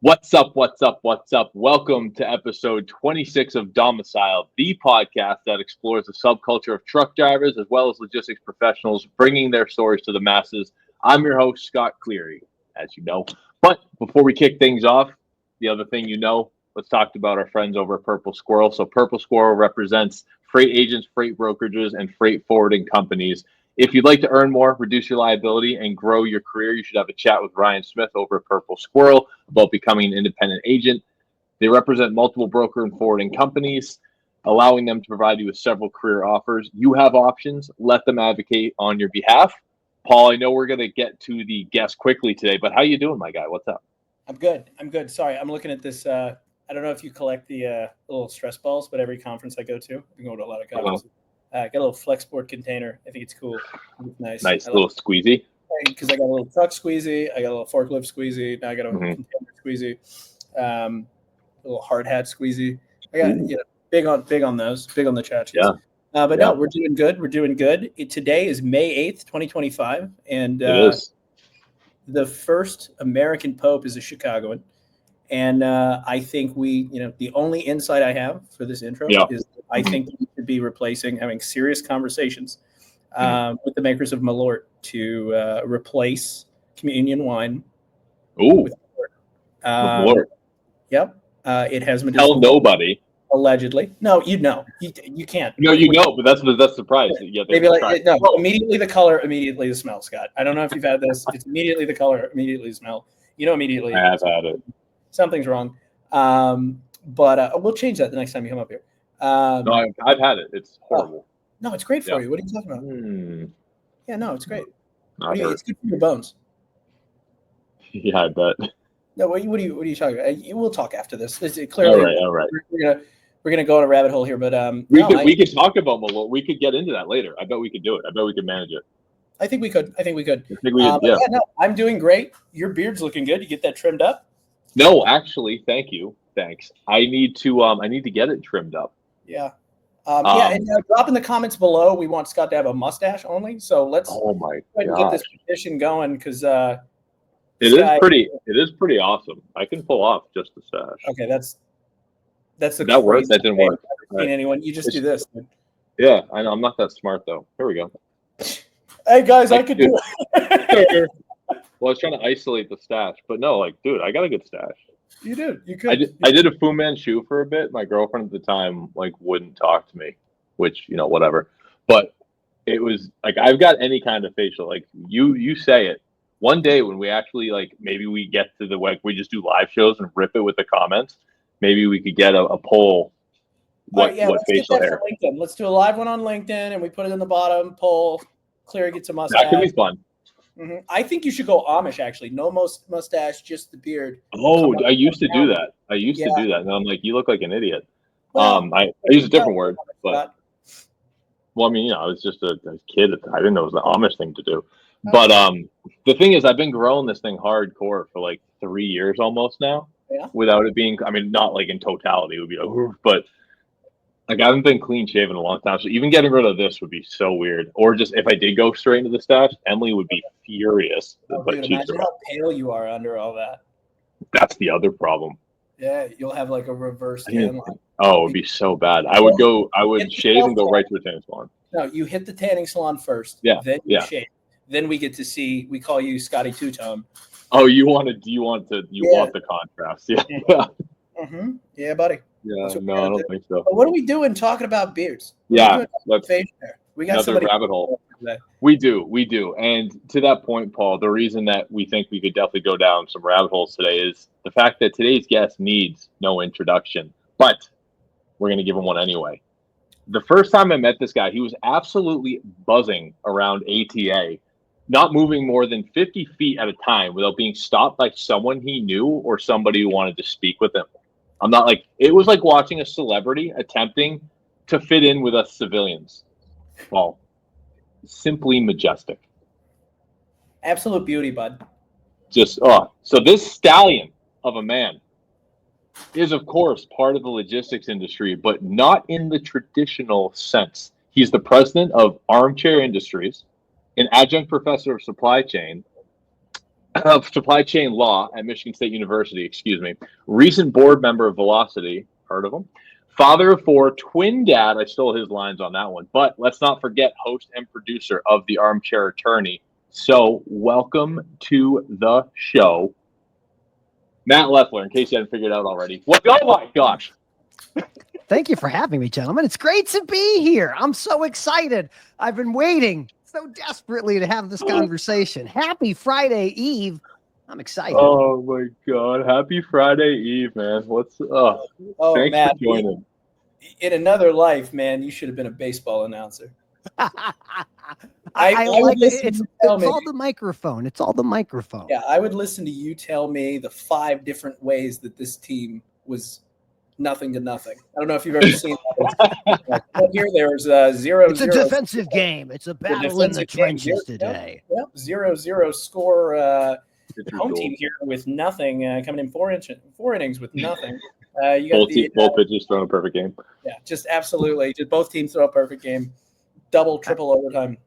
What's up? What's up? What's up? Welcome to episode 26 of Domicile, the podcast that explores the subculture of truck drivers as well as logistics professionals, bringing their stories to the masses. I'm your host, Scott Cleary, as you know. But before we kick things off, the other thing let's talk about our friends over at Purple Squirrel. So Purple Squirrel represents freight agents, freight brokerages, and freight forwarding companies. If you'd like to earn more, reduce your liability, and grow your career, you should have a chat with Ryan Smith over at Purple Squirrel about becoming an independent agent. They represent multiple broker and forwarding companies, allowing them to provide you with several career offers. You have options. Let them advocate on your behalf. Paul, I know we're going to get to the guest quickly today, but how you doing, my guy? What's up? I'm good. Sorry, I'm looking at this. I don't know if you collect the little stress balls, but every conference I go to, I go to a lot of conferences. I got a little Flexport container. I think it's cool. It's nice. Nice little squeezy. Because I got a little truck squeezy, I got a little forklift squeezy, now I got a container squeezy, a little hard hat squeezy. I got big on those, big on the chachis. Yeah. No, we're doing good. Today is May 8th, 2025, and it is. The first American Pope is a Chicagoan. And I think the only insight I have for this intro is I think we should be having serious conversations with the makers of Malort to replace communion wine. With Malort. Yep. It has medicinal. Tell nobody. Allegedly. No, you can't. No, but that's the surprise. Yeah, maybe immediately the color, immediately the smell, Scott. I don't know if you've had this. It's immediately the color, immediately the smell. Immediately. I have had it. Something's wrong. But we'll change that the next time you come up here. No, I've had it. It's horrible. No, it's great for you. What are you talking about? Yeah, no, it's great. It's good for your bones. Yeah, I bet. No, what are you talking about? We'll talk after this. Clearly, all right. We're gonna go on a rabbit hole here, but we could talk about Malort. We could get into that later. I bet we could do it. I bet we could manage it. I think we could. Yeah, I'm doing great. Your beard's looking good. You get that trimmed up? No, actually, thank you. Thanks. I need to get it trimmed up. Yeah. And drop in the comments below. We want Scott to have a mustache only. So let's get this petition going because it is pretty awesome. I can pull off just the stash. Okay, that's the that worked. That didn't work. I've never seen anyone. You just do this. Yeah, I know. I'm not that smart though. Here we go. Hey guys, I could do it. Well, I was trying to isolate the stash, but no, dude, I got a good stash. You did. You could. I did a Fu Manchu for a bit. My girlfriend at the time wouldn't talk to me, which whatever. But it was I've got any kind of facial. You say it. One day when we actually maybe we get to we just do live shows and rip it with the comments. Maybe we could get a poll. What facial hair? Let's do a live one on LinkedIn and we put it in the bottom poll. Clear gets a mustache. That could be fun. Mm-hmm. I think you should go Amish, actually. No mustache, just the beard. Oh, I used to do that. To do that. And I'm like, you look like an idiot. Well, I use a different word. But, well, I mean, I was just a kid. I didn't know it was the Amish thing to do. But the thing is, I've been growing this thing hardcore for 3 years almost now. Yeah. Without it being, not in totality. It would be but I haven't been clean shaven in a long time, so even getting rid of this would be so weird. Or just if I did go straight into the stash, Emily would be furious. Dude, imagine how pale you are under all that. That's the other problem. Yeah, you'll have a reverse tan line. Oh, it would be so bad. I would shave and go right to a tanning salon. No, you hit the tanning salon first. Yeah. Then you shave. Then we get to see. We call you Scotty Two-Tone. Oh, you want the contrast? Yeah. Mm-hmm. Yeah, buddy. Yeah, no, I don't think so. But what are we doing talking about beards? We got another rabbit hole. We do. And to that point, Paul, the reason that we think we could definitely go down some rabbit holes today is the fact that today's guest needs no introduction, but we're going to give him one anyway. The first time I met this guy, he was absolutely buzzing around ATA, not moving more than 50 feet at a time without being stopped by someone he knew or somebody who wanted to speak with him. I'm not it was like watching a celebrity attempting to fit in with us civilians. Well, simply majestic. Absolute beauty, bud. So this stallion of a man is, of course, part of the logistics industry, but not in the traditional sense. He's the president of Armchair Industries, an adjunct professor of supply chain, of supply chain law at Michigan State University, recent board member of Velocity, heard of him, father of four, twin dad, I stole his lines on that one, but let's not forget host and producer of the Armchair Attorney. So welcome to the show, Matt Leffler, in case you hadn't figured it out already. What? Oh my gosh. Thank you for having me, gentlemen. It's great to be here. I'm so excited. I've been waiting so desperately to have this conversation. Happy Friday Eve. I'm excited. Oh my God. Happy Friday Eve, man. Thanks Matt, for joining. In another life, man, you should have been a baseball announcer. I like it. It's all the microphone. It's all the microphone. Yeah, I would listen to you tell me the 5 different ways that this team was nothing to nothing. I don't know if you've ever seen that. Here, there's 0-0. It's a defensive game. It's a battle in the trenches today. Yep, 0-0 score. Home team here with nothing, coming in 4 innings with nothing. You got both pitchers throwing a perfect game. Yeah, just absolutely. Just both teams throw a perfect game. Double, triple overtime.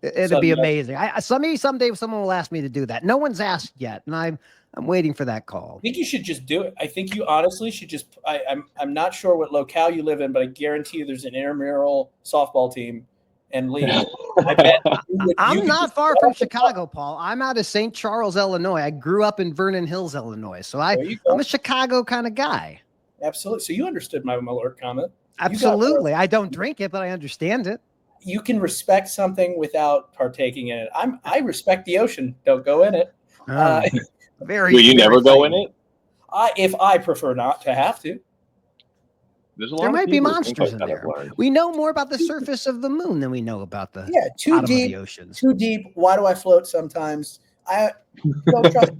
It'd be amazing. Someday someone will ask me to do that. No one's asked yet, and I'm waiting for that call. I think you should just do it. I think you honestly should just. I'm not sure what locale you live in, but I guarantee you there's an intramural softball team and league. I bet I'm not far from Chicago, Paul. I'm out of St. Charles, Illinois. I grew up in Vernon Hills, Illinois, so I'm a Chicago kind of guy. Absolutely. So you understood my Malort comment. Absolutely. I don't drink it, but I understand it. You can respect something without partaking in it. I respect the ocean. Don't go in it. Very. Will you never go in it? If I prefer not to have to. There might be monsters in there. We know more about the surface of the moon than we know about the too deep. Of the oceans. Too deep. Why do I float sometimes? I don't trust.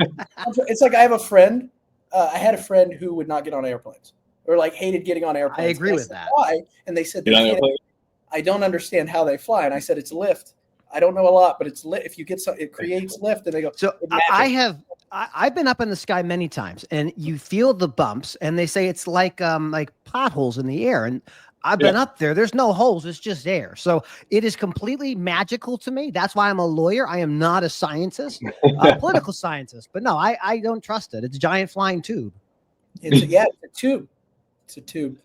It's like I have a friend. I had a friend who would not get on airplanes or like hated getting on airplanes. I agree with that. Why? And they said, I don't understand how they fly. And I said, it's lift. I don't know a lot, but it's lit. If you get it creates lift. And they go, so I've been up in the sky many times and you feel the bumps and they say it's like potholes in the air. And I've been up there. There's no holes. It's just air. So it is completely magical to me. That's why I'm a lawyer. I am not a scientist, a political scientist, but no, I don't trust it. It's a giant flying tube. It's a tube. It's a tube.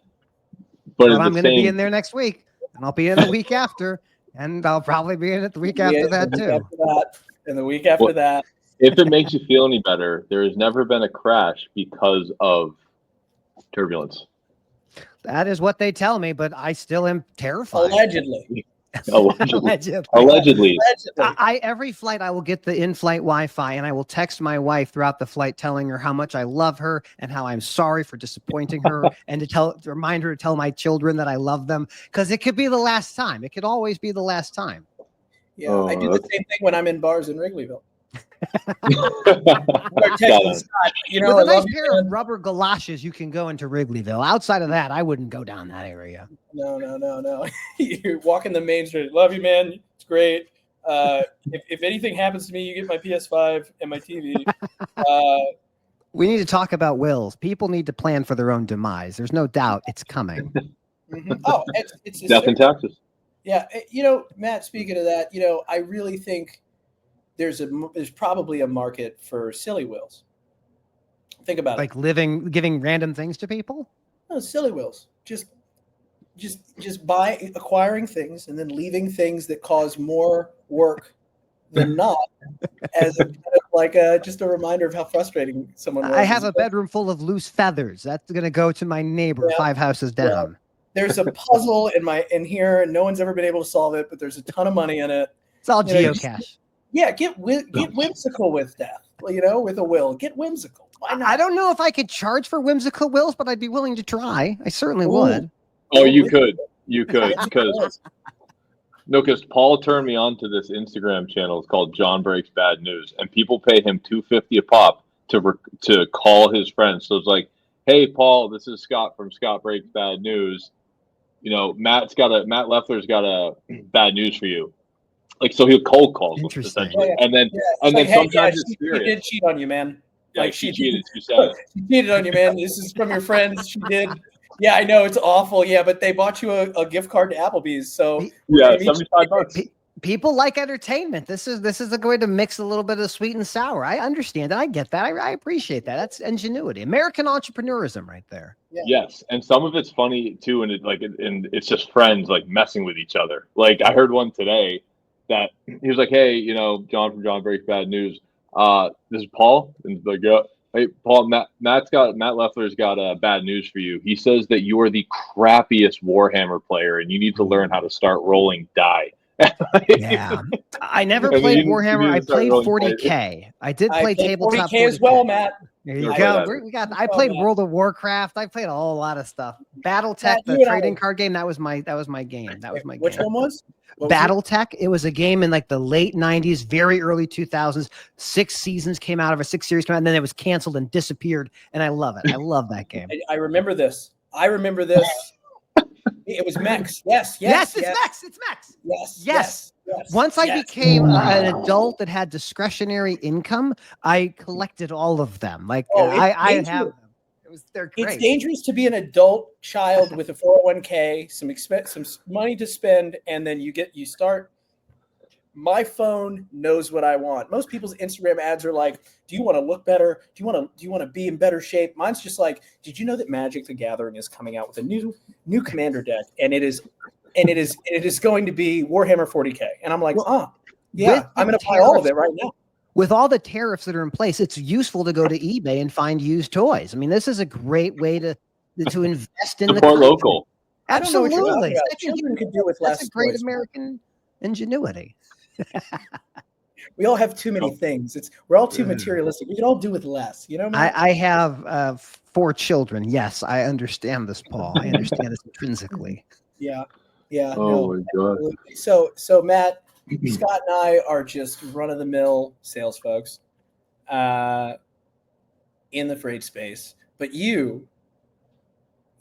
But I'm going to be in there next week. And I'll be in the week after, and I'll probably be in it the week after that too. And the week after that. If it makes you feel any better, there has never been a crash because of turbulence. That is what they tell me, but I still am terrified. Allegedly. Allegedly. Every flight I will get the in-flight Wi-Fi and I will text my wife throughout the flight telling her how much I love her and how I'm sorry for disappointing her and to remind her to tell my children that I love them because it could be the last time. It could always be the last time. Yeah, I do the same thing when I'm in bars in Wrigleyville. With a nice pair of rubber galoshes, you can go into Wrigleyville. Outside of that, I wouldn't go down that area. No. You're walking the main street. Love you, man. It's great. If anything happens to me, you get my PS5 and my TV. We need to talk about wills. People need to plan for their own demise. There's no doubt it's coming. Oh, it's death in Texas. Yeah, Matt. Speaking of that, I really think there's probably a market for silly wills. Think about it. Like giving random things to people? No, silly wills. Just acquiring things and then leaving things that cause more work than not as just a reminder of how frustrating someone was. I have a bedroom full of loose feathers. That's going to go to my neighbor 5 houses down. Yeah. There's a puzzle in here and no one's ever been able to solve it, but there's a ton of money in it. It's all geocache. Get whimsical with death, with a will. Get whimsical. Why not? I don't know if I could charge for whimsical wills, but I'd be willing to try. I certainly would. Oh, you could. Because Paul turned me on to this Instagram channel. It's called John Breaks Bad News, and people pay him $250 a pop to call his friends. So it's like, hey, Paul, this is Scott from Scott Breaks Bad News. Matt Leffler's got a bad news for you. So he'll cold call them, essentially. Yeah. And then sometimes she did cheat on you, man. Yeah, she cheated. She said she cheated on you, man. This is from your friends. She did. Yeah, I know it's awful. Yeah, but they bought you a gift card to Applebee's. So $75. People like entertainment. This is a way to mix a little bit of sweet and sour. I understand that. I get that. I appreciate that. That's ingenuity. American entrepreneurism right there. Yeah. Yes, and some of it's funny too, and it's just friends like messing with each other. Like I heard one today that he was like, "Hey, John from John Breaks Bad News. This is Paul." And he's like, "Yeah, hey, Paul, Matt Leffler's got bad news for you. He says that you are the crappiest Warhammer player, and you need to learn how to start rolling die." Yeah, I never played Warhammer. I played 40K. I did play tabletop 40K as well, Matt. There you go. I played World of Warcraft. I played a whole lot of stuff. BattleTech, the trading card game. That was my game. Which one was? BattleTech. It was a game in like the late 90s, very early 2000s. 6 seasons came out of it, 6 series came out, and then it was canceled and disappeared. And I love it. I love that game. I remember this. It was Mex. Yes, it's Mex. Yes. Once I became an adult that had discretionary income, I collected all of them. Like I have them. They're great. It's dangerous to be an adult child with a 401k, some money to spend, and then you start. My phone knows what I want. Most people's Instagram ads are like, "Do you want to look better? Do you want to be in better shape?" Mine's just like, "Did you know that Magic the Gathering is coming out with a new commander deck, and it is going to be Warhammer 40K?" And I'm like, yeah, I'm going to buy all of it right now. With all the tariffs that are in place, it's useful to go to eBay and find used toys. I mean, this is a great way to invest in the local. Absolutely, children could do with less. That's a great American ingenuity. We all have too many things. We're all too materialistic. We can all do with less. I have 4 children. Yes, I understand this, Paul. I understand this intrinsically. Yeah. Oh my God. So Matt, Scott and I are just run-of-the-mill sales folks in the freight space. But you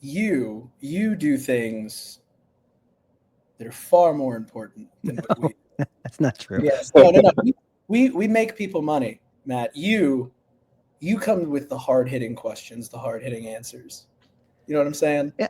do things that are far more important than what we do. That's not true. Yes. No. We make people money, Matt. You come with the hard-hitting questions, the hard-hitting answers. You know what I'm saying? Yeah,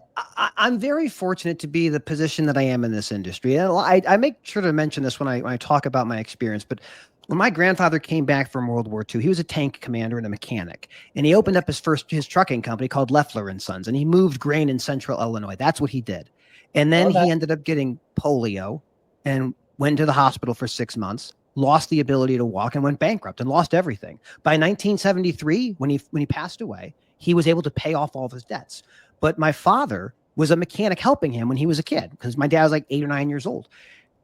I'm very fortunate to be the position that I am in this industry. And I make sure to mention this when I talk about my experience. But when my grandfather came back from World War II, he was a tank commander and a mechanic. And he opened up his trucking company called Leffler and Sons. And he moved grain in central Illinois. That's what he did. And then he ended up getting polio and went to the hospital for 6 months, lost the ability to walk, and went bankrupt and lost everything. By 1973, when he passed away, he was able to pay off all of his debts. But my father was a mechanic helping him when he was a kid, because my dad was like 8 or 9 years old.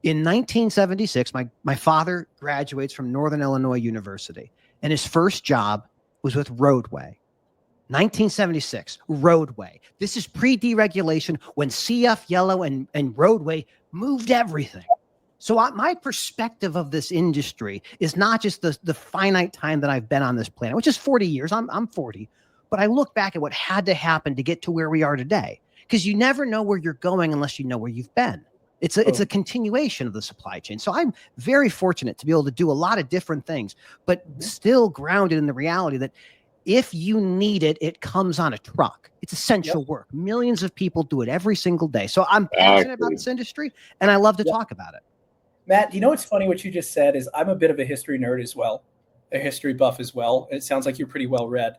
In 1976, my father graduates from Northern Illinois University, and his first job was with Roadway. 1976, Roadway. This is pre-deregulation when CF, Yellow, and Roadway moved everything. So my perspective of this industry is not just the finite time that I've been on this planet, which is 40 years. I'm 40. But I look back at what had to happen to get to where we are today, because you never know where you're going unless you know where you've been. It's a continuation of the supply chain. So I'm very fortunate to be able to do a lot of different things, but still grounded in the reality that if you need it, it comes on a truck. It's essential work. Millions of people do it every single day. So I'm passionate about this industry, and I love to talk about it. Matt, you know what's funny? What you just said is I'm a bit of a history nerd as well, a history buff as well. It sounds like you're pretty well read.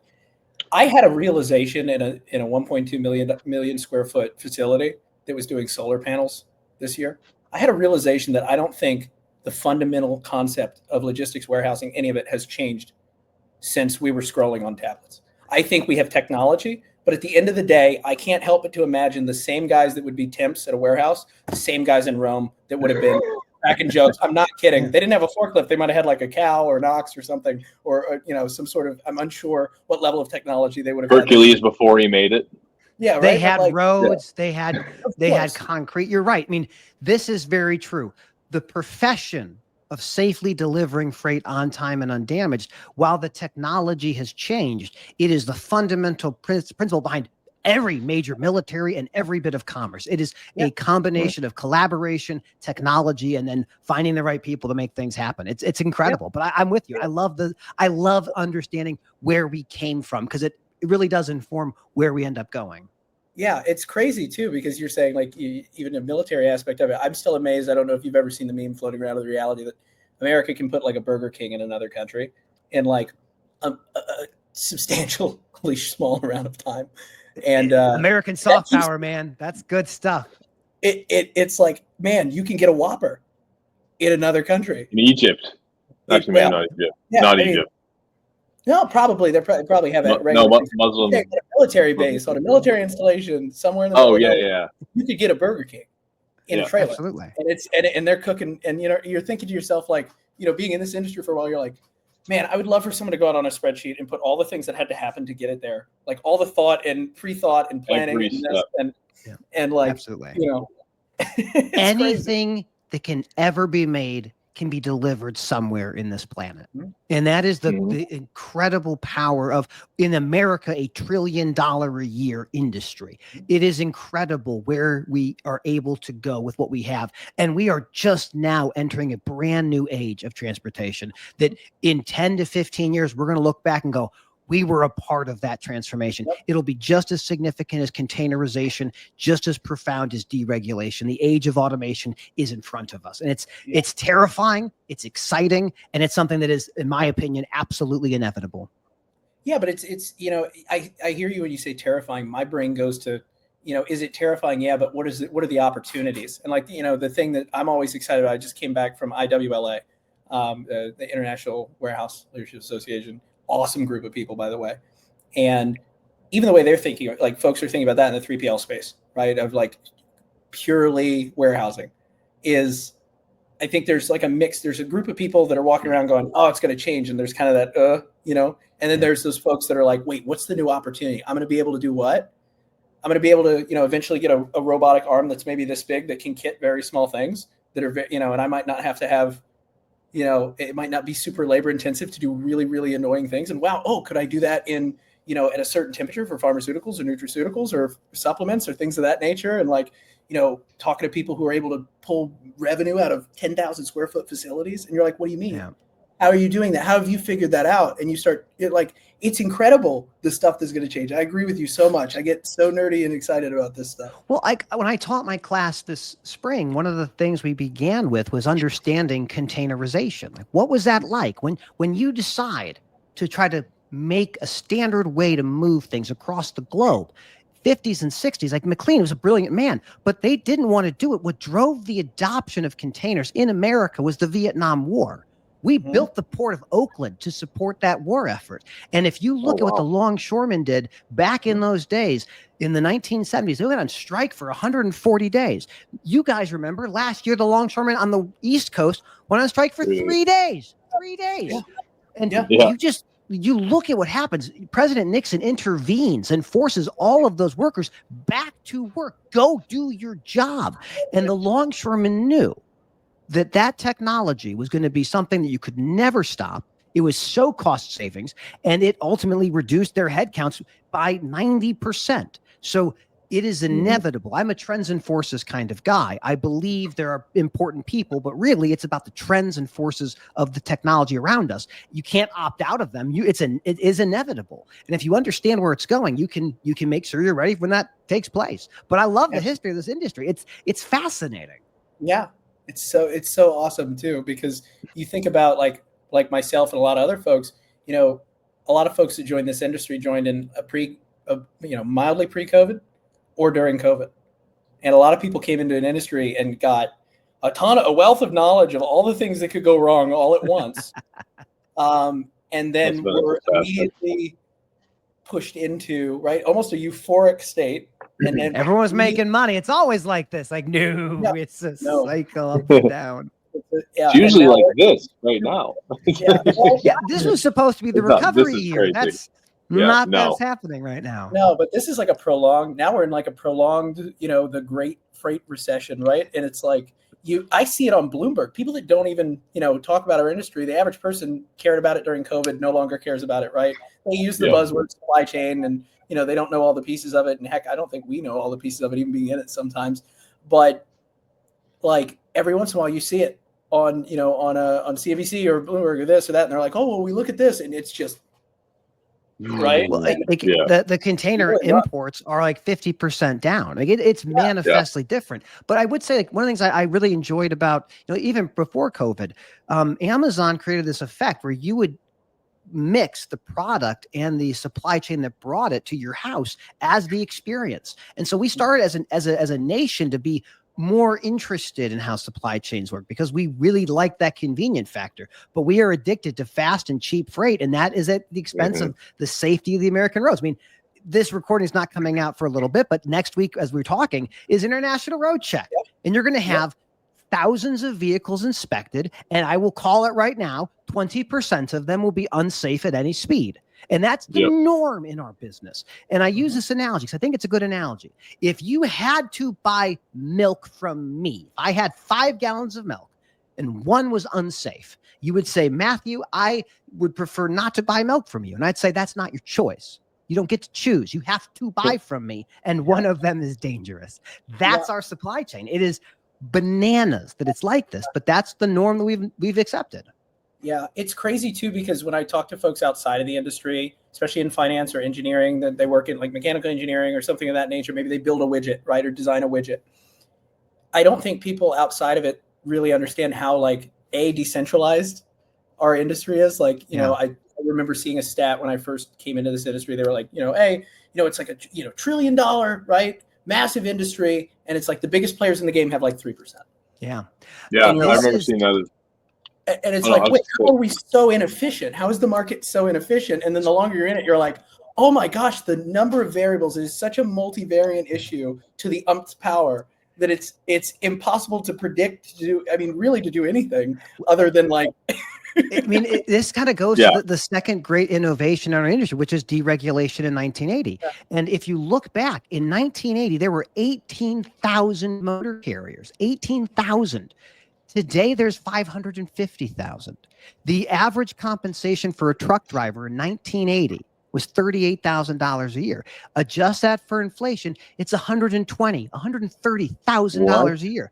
I had a realization in a 1.2 million square foot facility that was doing solar panels this year. I had a realization that I don't think the fundamental concept of logistics warehousing, any of it, has changed since we were scrolling on tablets. I think we have technology, but at the end of the day, I can't help but to imagine the same guys that would be temps at a warehouse, the same guys in Rome that would have been cracking jokes. I'm not kidding. They didn't have a forklift. They might have had like a cow or an ox or something, or some sort of, I'm unsure what level of technology they would have Hercules had before he made it. Yeah, right. They had roads, they had concrete. You're right. I mean, this is very true. The profession of safely delivering freight on time and undamaged, while the technology has changed, it is the fundamental principle behind every major military and every bit of commerce. It is a combination of collaboration, technology, and then finding the right people to make things happen. It's incredible. But I'm with you. I love understanding where we came from, because it really does inform where we end up going. Yeah, it's crazy too, because you're saying like even a military aspect of it. I'm still amazed. I don't know if you've ever seen the meme floating around of the reality that America can put like a Burger King in another country in like a substantially small amount of time. And American soft power, man, that's good stuff. It's like, man, you can get a Whopper in another country. In Egypt. Actually, maybe not Egypt. Yeah, not Egypt. No, probably they probably have a regular Muslim military base on a military installation somewhere in the middle. Oh yeah. You could get a Burger King in a trailer. Absolutely. And they're cooking, and you're thinking to yourself, like, being in this industry for a while, you're like, man, I would love for someone to go out on a spreadsheet and put all the things that had to happen to get it there, like all the thought and pre-thought and planning and like, absolutely. Anything crazy. That can ever be made can be delivered somewhere in this planet. And that is the incredible power of, in America, $1 trillion a year industry. It is incredible where we are able to go with what we have. And we are just now entering a brand new age of transportation that in 10 to 15 years, we're going to look back and go, we were a part of that transformation. It'll be just as significant as containerization, just as profound as deregulation. The age of automation is in front of us. And it's terrifying, it's exciting, and it's something that is, in my opinion, absolutely inevitable. Yeah, but it's I hear you when you say terrifying. My brain goes to, is it terrifying? Yeah, but what are the opportunities? And like, the thing that I'm always excited about, I just came back from IWLA, the International Warehouse Leadership Association. Awesome group of people, by the way. And even the way they're thinking, like folks are thinking about that in the 3PL space, right? Of like purely warehousing is, I think there's like a mix. There's a group of people that are walking around going, oh, it's going to change. And there's kind of that, and then there's those folks that are like, wait, what's the new opportunity? I'm going to be able to do what? I'm going to be able to, eventually get a robotic arm that's maybe this big that can kit very small things that are, and I might not have to have, it might not be super labor intensive to do really, really annoying things. And wow, could I do that in, at a certain temperature for pharmaceuticals or nutraceuticals or supplements or things of that nature? And like, talking to people who are able to pull revenue out of 10,000 square foot facilities. And you're like, what do you mean? Yeah. How are you doing that? How have you figured that out? And you start it's incredible, the stuff that's going to change. I agree with you so much. I get so nerdy and excited about this stuff. Well, when I taught my class this spring, one of the things we began with was understanding containerization. Like, what was that like when you decide to try to make a standard way to move things across the globe? 50s and 60s, like McLean was a brilliant man, but they didn't want to do it. What drove the adoption of containers in America was the Vietnam War. We built the port of Oakland to support that war effort. And if you look at what the longshoremen did back in those days, in the 1970s, they went on strike for 140 days. You guys remember last year, the longshoremen on the East Coast went on strike for 3 days. 3 days. Yeah. And you look at what happens. President Nixon intervenes and forces all of those workers back to work. Go do your job. And the longshoremen knew that technology was going to be something that you could never stop. It was so cost savings, and it ultimately reduced their headcounts by 90%. So it is inevitable. I'm a trends and forces kind of guy. I believe there are important people, but really it's about the trends and forces of the technology around us. You can't opt out of them. It is inevitable. And if you understand where it's going, you can make sure you're ready when that takes place. But I love the history of this industry. It's fascinating. Yeah. It's so awesome too, because you think about like myself and a lot of other folks, a lot of folks that joined this industry joined in mildly pre-COVID or during COVID. And a lot of people came into an industry and got a wealth of knowledge of all the things that could go wrong all at once. And then were immediately pushed into, almost a euphoric state. And then everyone's making money. It's always like this. Like, it's a cycle up and down. It's usually like this right now. This was supposed to be the recovery year. That's that's happening right now. No, but this is like a prolonged. Now we're in like a prolonged, the Great Freight Recession, right? And it's like I see it on Bloomberg. People that don't even talk about our industry, the average person cared about it during COVID, no longer cares about it, right? They use the buzzword supply chain and. They don't know all the pieces of it. And heck, I don't think we know all the pieces of it, even being in it sometimes. But like every once in a while you see it on CNBC or Bloomberg or this or that. And they're like, oh, well, we look at this. And it's just right? Well, And the container imports are like 50% down. Like it's manifestly different. But I would say, like, one of the things I really enjoyed about, even before COVID, Amazon created this effect where you would mix the product and the supply chain that brought it to your house as the experience. And so we started as a nation to be more interested in how supply chains work, because we really like that convenient factor, but we are addicted to fast and cheap freight. And that is at the expense of the safety of the American roads. I mean, this recording is not coming out for a little bit, but next week, as we're talking, is International Road Check. And you're going to have thousands of vehicles inspected. And I will call it right now, 20% of them will be unsafe at any speed. And that's the norm in our business. And I use this analogy because I think it's a good analogy. If you had to buy milk from me, I had 5 gallons of milk and one was unsafe, you would say, Matthew, I would prefer not to buy milk from you. And I'd say, that's not your choice. You don't get to choose. You have to buy from me. And one of them is dangerous. That's our supply chain. It is bananas that it's like this, but that's the norm that we've accepted. Yeah, it's crazy too, because when I talk to folks outside of the industry, especially in finance or engineering, that they work in like mechanical engineering or something of that nature, maybe they build a widget, right, or design a widget. I don't think people outside of it really understand how like decentralized our industry is. Like, I remember seeing a stat when I first came into this industry. They were like, it's like a $1 trillion, right, massive industry, and it's like the biggest players in the game have like 3%. Yeah, I remember seeing that. And it's wait, how are we so inefficient? How is the market so inefficient? And then the longer you're in it, you're like, oh my gosh, the number of variables is such a multivariant issue to the umpth power that it's impossible to predict, to do anything other than like. This kind of goes to the second great innovation in our industry, which is deregulation in 1980. Yeah. And if you look back in 1980, there were 18,000 motor carriers, 18,000. Today, there's 550,000. The average compensation for a truck driver in 1980 was $38,000 a year. Adjust that for inflation, it's $130,000 a year.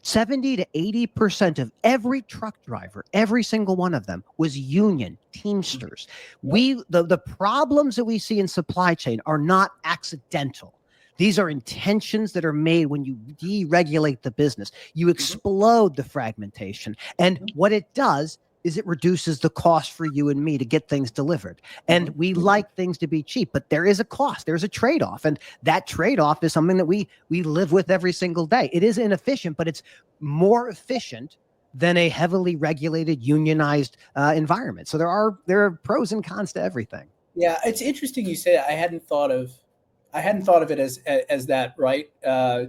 70 to 80% of every truck driver, every single one of them, was union Teamsters. The problems that we see in supply chain are not accidental. These are intentions that are made when you deregulate the business. You explode the fragmentation. And what it does is it reduces the cost for you and me to get things delivered. And we like things to be cheap, but there is a cost. There's a trade-off. And that trade-off is something that we live with every single day. It is inefficient, but it's more efficient than a heavily regulated, unionized environment. So there are pros and cons to everything. Yeah, it's interesting you say that. I hadn't thought of it as that, right? I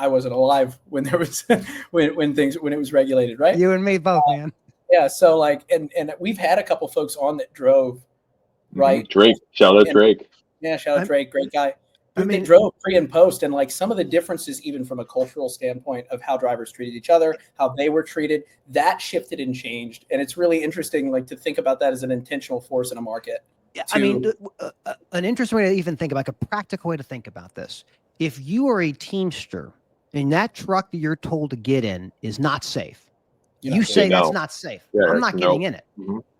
wasn't alive when there was when it was regulated, right? You and me both, man. Yeah. So like, and we've had a couple folks on that drove, right? Drake, shout out Drake. Yeah, shout out Drake, great guy. They drove pre and post, and like some of the differences, even from a cultural standpoint of how drivers treated each other, how they were treated, that shifted and changed. And it's really interesting, like, to think about that as an intentional force in a market. Yeah, an interesting way to even think about, like a practical way to think about this. If you are a Teamster and that truck that you're told to get in is not safe, you say that's not safe. I'm not getting in it.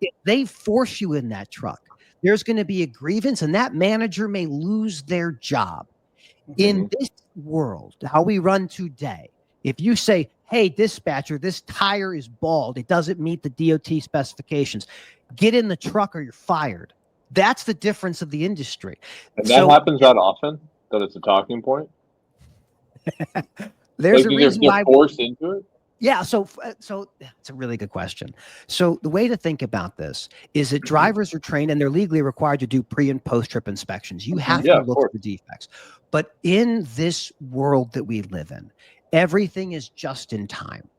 If they force you in that truck, there's going to be a grievance, and that manager may lose their job. In this world, how we run today, if you say, hey, dispatcher, this tire is bald, it doesn't meet the DOT specifications, get in the truck or you're fired. That's the difference of the industry. And that happens that often, that it's a talking point? There's a reason why they're forced into it? Yeah, so it's a really good question. So the way to think about this is that drivers are trained and they're legally required to do pre and post trip inspections. You have to look for defects. But in this world that we live in, everything is just in time.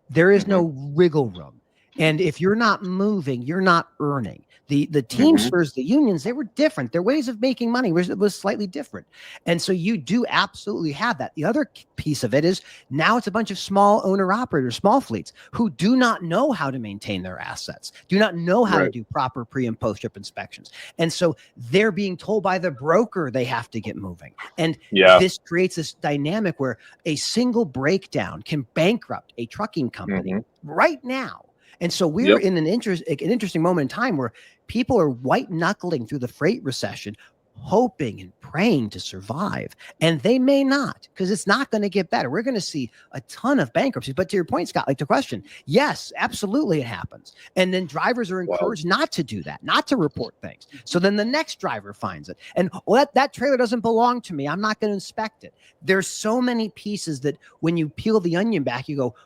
There is no wiggle room. And if you're not moving, you're not earning. The Teamsters, the unions, they were different. Their ways of making money was slightly different. And so you do absolutely have that. The other piece of it is now it's a bunch of small owner-operators, small fleets, who do not know how to maintain their assets, do not know how to do proper pre- and post-trip inspections. And so they're being told by the broker they have to get moving. And this creates this dynamic where a single breakdown can bankrupt a trucking company right now. And so we're in an interesting moment in time where people are white knuckling through the freight recession, hoping and praying to survive. And they may not, because it's not going to get better. We're going to see a ton of bankruptcies. But to your point, Scott, like the question, yes, absolutely it happens. And then drivers are encouraged not to do that, not to report things. So then the next driver finds it. And that trailer doesn't belong to me. I'm not going to inspect it. There's so many pieces that when you peel the onion back, you go,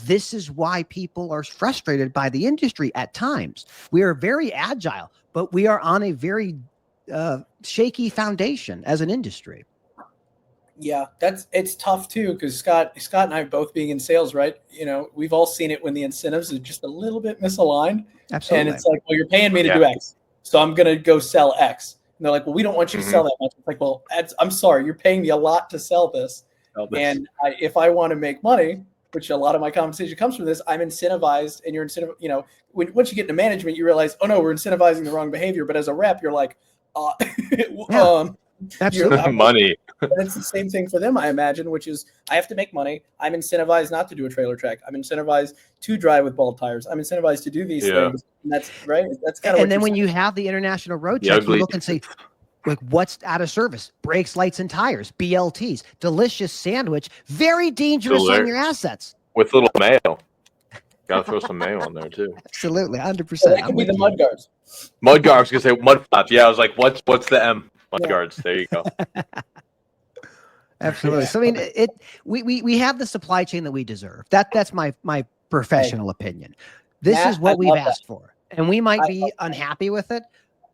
this is why people are frustrated by the industry at times. We are very agile, but we are on a very shaky foundation as an industry. Yeah, it's tough too, because Scott and I both being in sales, right? We've all seen it when the incentives are just a little bit misaligned. Absolutely. And it's like, well, you're paying me to do X, so I'm gonna go sell X. And they're like, well, we don't want you to sell that much. It's like, well, I'm sorry, you're paying me a lot to sell this. And if I want to make money, which a lot of my compensation comes from this, I'm incentivized, and you're incentivized. Once you get into management, you realize, oh no, we're incentivizing the wrong behavior. But as a rep, you're like, absolutely. Money. And it's the same thing for them, I imagine, which is I have to make money. I'm incentivized not to do a trailer track. I'm incentivized to drive with bald tires. I'm incentivized to do these things. And that's right. That's kind of. And then when you have the international road check, you look and say, like, what's out of service? Brakes, lights, and tires. BLTs. Delicious sandwich. Very dangerous on your assets. With little mayo. Got to throw some mayo on there too. Absolutely, 100%. That could be the mud guards. Mud guards. I was gonna say mud flaps. Yeah, I was like, what's the M? Mud guards. There you go. Absolutely. So I mean, we have the supply chain that we deserve. That's my professional opinion. This is what we've asked for, and we might be unhappy with it,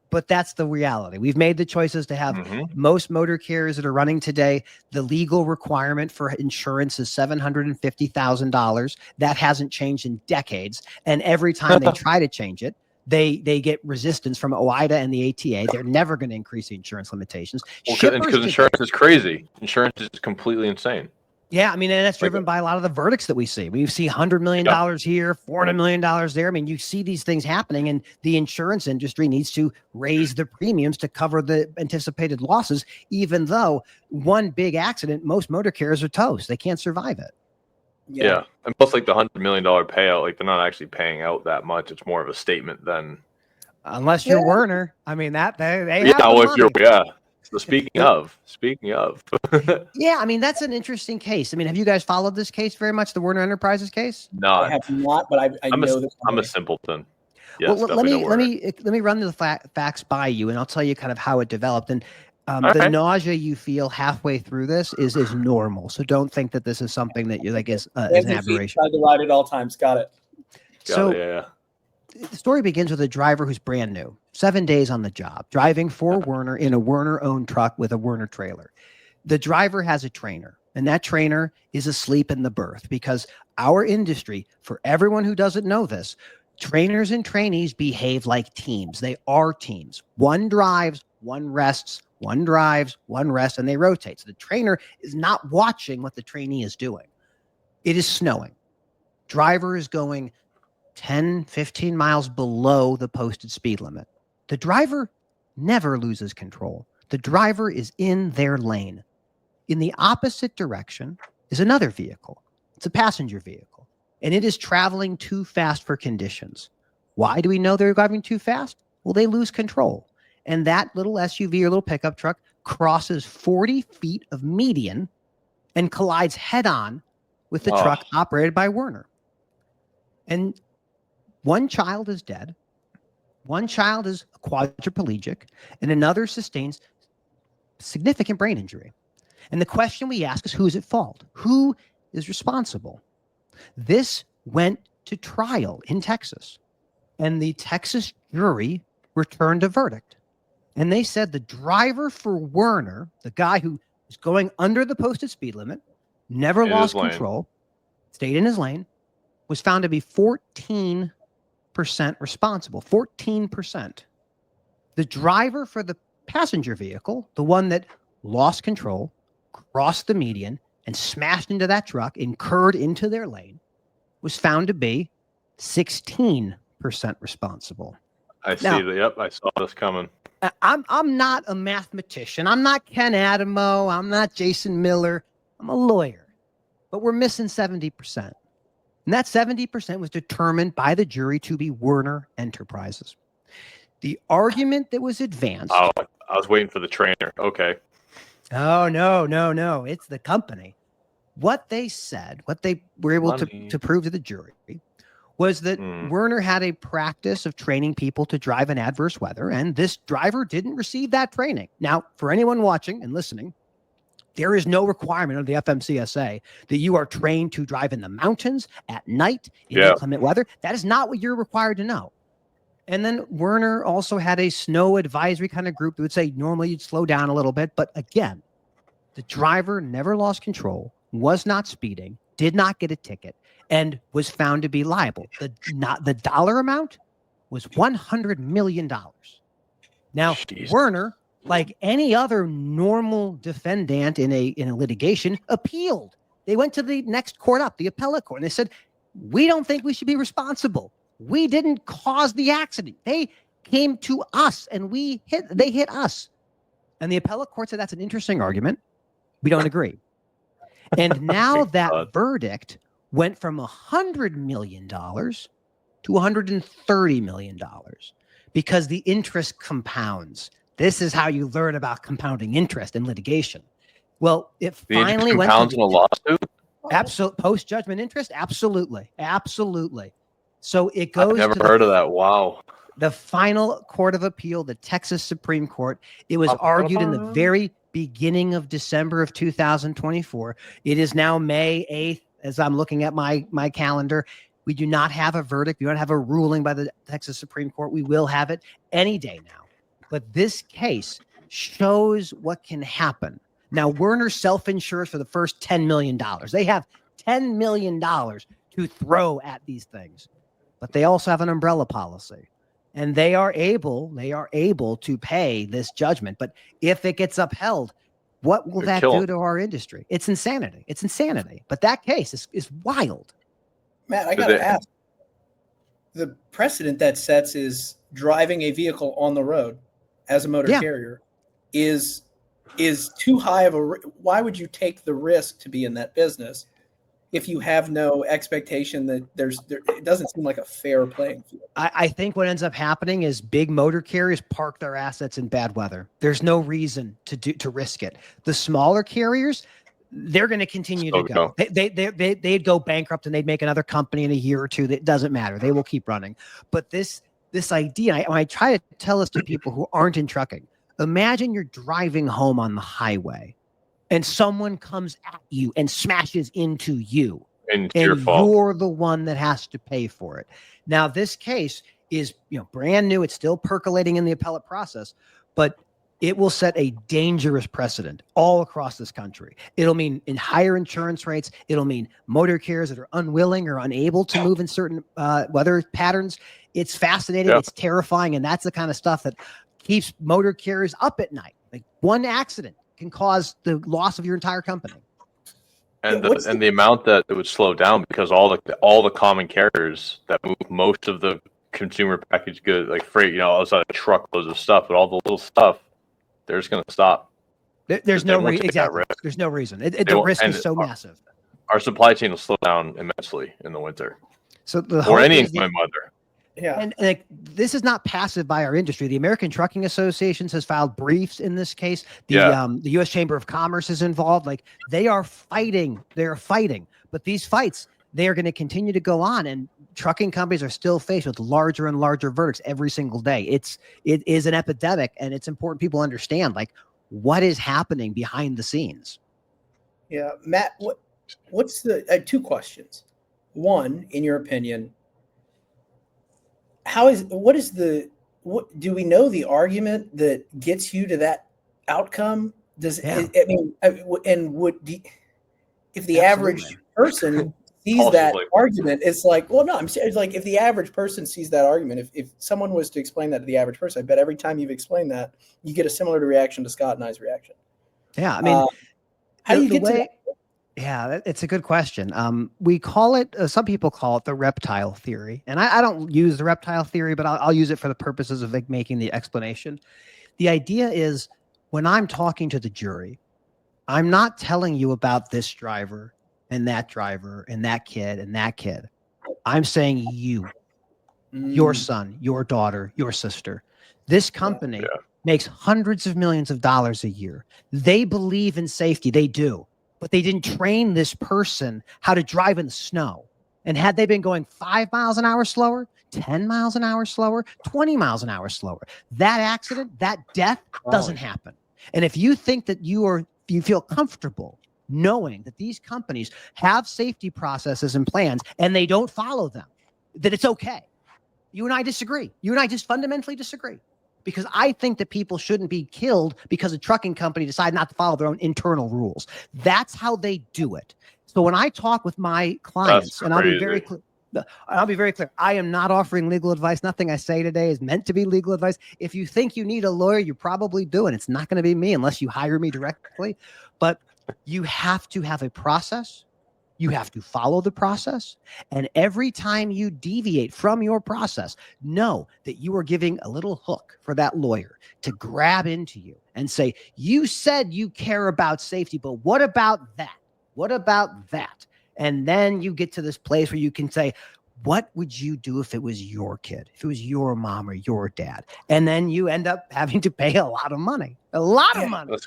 but that's the reality. We've made the choices to have most motor carriers that are running today. The legal requirement for insurance is $750,000. That hasn't changed in decades. And every time they try to change it, they get resistance from OIDA and the ATA. They're never going to increase the insurance limitations. Because insurance is crazy. Insurance is completely insane. Yeah, I mean, and that's driven by a lot of the verdicts that we see. We see $100 million here, $400 million there. I mean, you see these things happening, and the insurance industry needs to raise the premiums to cover the anticipated losses, even though one big accident, most motor carriers are toast. They can't survive it. Yeah. And plus, like the $100 million payout, like they're not actually paying out that much. It's more of a statement than. Unless you're Werner. I mean, that they have the money. So speaking of, yeah, I mean, that's an interesting case. I mean, have you guys followed this case very much, the Werner Enterprises case? No, I have not, but I know this. I'm a simpleton. Yes, well, let me run the facts by you, and I'll tell you kind of how it developed. And the nausea you feel halfway through this is normal. So don't think that this is something that you're like is an aberration. Tried to ride at all times. Got it. The story begins with a driver who's brand new, 7 days on the job, driving for Werner in a Werner-owned truck with a Werner trailer. The driver has a trainer, and that trainer is asleep in the berth because our industry, for everyone who doesn't know this, trainers and trainees behave like teams. They are teams. One drives, one rests, one drives, one rests, and they rotate. So the trainer is not watching what the trainee is doing. It is snowing. Driver is going 10, 15 miles below the posted speed limit. The driver never loses control. The driver is in their lane. In the opposite direction is another vehicle. It's a passenger vehicle, and it is traveling too fast for conditions. Why do we know they're driving too fast? Well, they lose control. And that little SUV or little pickup truck crosses 40 feet of median and collides head-on with the truck operated by Werner. And one child is dead, one child is quadriplegic, and another sustains significant brain injury. And the question we ask is, who is at fault? Who is responsible? This went to trial in Texas, and the Texas jury returned a verdict. And they said the driver for Werner, the guy who was going under the posted speed limit, never lost control, stayed in his lane, was found to be 14% responsible. 14%. The driver for the passenger vehicle, the one that lost control, crossed the median, and smashed into that truck, incurred into their lane, was found to be 16% responsible. I see that. Yep, I saw this coming. I'm not a mathematician. I'm not Ken Adamo. I'm not Jason Miller. I'm a lawyer. But we're missing 70%. And that 70% was determined by the jury to be Werner Enterprises. The argument that was advanced. Oh, I was waiting for the trainer. Okay. Oh, no. It's the company. What they said, what they were able to prove to the jury was that Werner had a practice of training people to drive in adverse weather, and this driver didn't receive that training. Now, for anyone watching and listening, there is no requirement of the FMCSA that you are trained to drive in the mountains at night in inclement weather. That is not what you're required to know. And then Werner also had a snow advisory kind of group that would say normally you'd slow down a little bit. But again, the driver never lost control, was not speeding, did not get a ticket, and was found to be liable. The dollar amount was $100 million. Now, Werner, like any other normal defendant in a litigation, appealed. They went to the next court up, the appellate court, and they said, we don't think we should be responsible. We didn't cause the accident. They came to us and they hit us. And the appellate court said that's an interesting argument. We don't agree. And now that verdict went from $100 million to $130 million because the interest compounds. This is how you learn about compounding interest in litigation. Well, it finally went to in a lawsuit. Absolute post-judgment interest. Absolutely. So it goes. I've never heard of that. Wow. The final court of appeal, the Texas Supreme Court. It was argued in the very beginning of December of 2024. It is now May 8th. As I'm looking at my calendar, we do not have a verdict. We don't have a ruling by the Texas Supreme Court. We will have it any day now. But this case shows what can happen. Now, Werner self-insures for the first $10 million. They have $10 million to throw at these things. But they also have an umbrella policy. And they are able to pay this judgment. But if it gets upheld, what will that do to our industry? It's insanity. But that case is wild. Matt, I got to ask. The precedent that sets is driving a vehicle on the road as a motor carrier is too high of a. Why would you take the risk to be in that business if you have no expectation that it doesn't seem like a fair playing field? I think what ends up happening is big motor carriers park their assets in bad weather. There's no reason to risk it. The smaller carriers, they're going to continue to go. They'd go bankrupt and they'd make another company in a year or two. That doesn't matter. They will keep running. But this idea, I try to tell this to people who aren't in trucking. Imagine you're driving home on the highway and someone comes at you and smashes into you. And your fault. You're the one that has to pay for it. Now, this case is brand new. It's still percolating in the appellate process, but it will set a dangerous precedent all across this country. It'll mean in higher insurance rates. It'll mean motor carriers that are unwilling or unable to move in certain weather patterns. It's fascinating. It's terrifying. And that's the kind of stuff that keeps motor carriers up at night. Like one accident can cause the loss of your entire company. And the amount that it would slow down, because all the common carriers that move most of the consumer packaged goods, like freight, outside of truckloads of stuff, but all the little stuff, they're just going to stop. There's no reason. Exactly. There's no reason. The risk is so massive. Our supply chain will slow down immensely in the winter. So or any inclement weather. Yeah. And this is not passive by our industry. The American Trucking Associations has filed briefs in this case. The U.S. Chamber of Commerce is involved. Like they are fighting. But these fights, they are going to continue to go on. And trucking companies are still faced with larger and larger verdicts every single day. It is an epidemic, and it's important people understand what is happening behind the scenes. Yeah, Matt. What's the two questions? One, in your opinion, what do we know the argument that gets you to that outcome? If the average person sees that argument, it's like, well, no, I'm saying it's like if the average person sees that argument, if someone was to explain that to the average person, I bet every time you've explained that, you get a similar reaction to Scott and I's reaction. Yeah, I mean, how do you get to that? Yeah, it's a good question. We call it, some people call it the reptile theory. And I don't use the reptile theory, but I'll use it for the purposes of making the explanation. The idea is when I'm talking to the jury, I'm not telling you about this driver and that driver and that kid and that kid. I'm saying you, your son, your daughter, your sister. This company makes hundreds of millions of dollars a year. They believe in safety. They do. But they didn't train this person how to drive in the snow. And had they been going 5 miles an hour slower, 10 miles an hour slower, 20 miles an hour slower, that accident, that death doesn't happen. And if you think that you feel comfortable knowing that these companies have safety processes and plans and they don't follow them, that it's okay. You and I disagree. You and I just fundamentally disagree. Because I think that people shouldn't be killed because a trucking company decided not to follow their own internal rules. That's how they do it. So when I talk with my clients, and I'll be very clear, I am not offering legal advice. Nothing I say today is meant to be legal advice. If you think you need a lawyer, you probably do, and it's not going to be me unless you hire me directly. But you have to have a process. You have to follow the process. And every time you deviate from your process, know that you are giving a little hook for that lawyer to grab into you and say, you said you care about safety, but what about that? What about that? And then you get to this place where you can say, what would you do if it was your kid, if it was your mom or your dad? And then you end up having to pay a lot of money, of money.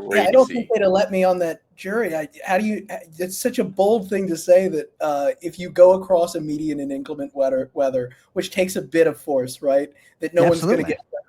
Yeah, I don't think they'd have let me on that jury. It's such a bold thing to say that if you go across a median in inclement weather, which takes a bit of force, right, that no one's going to get hurt.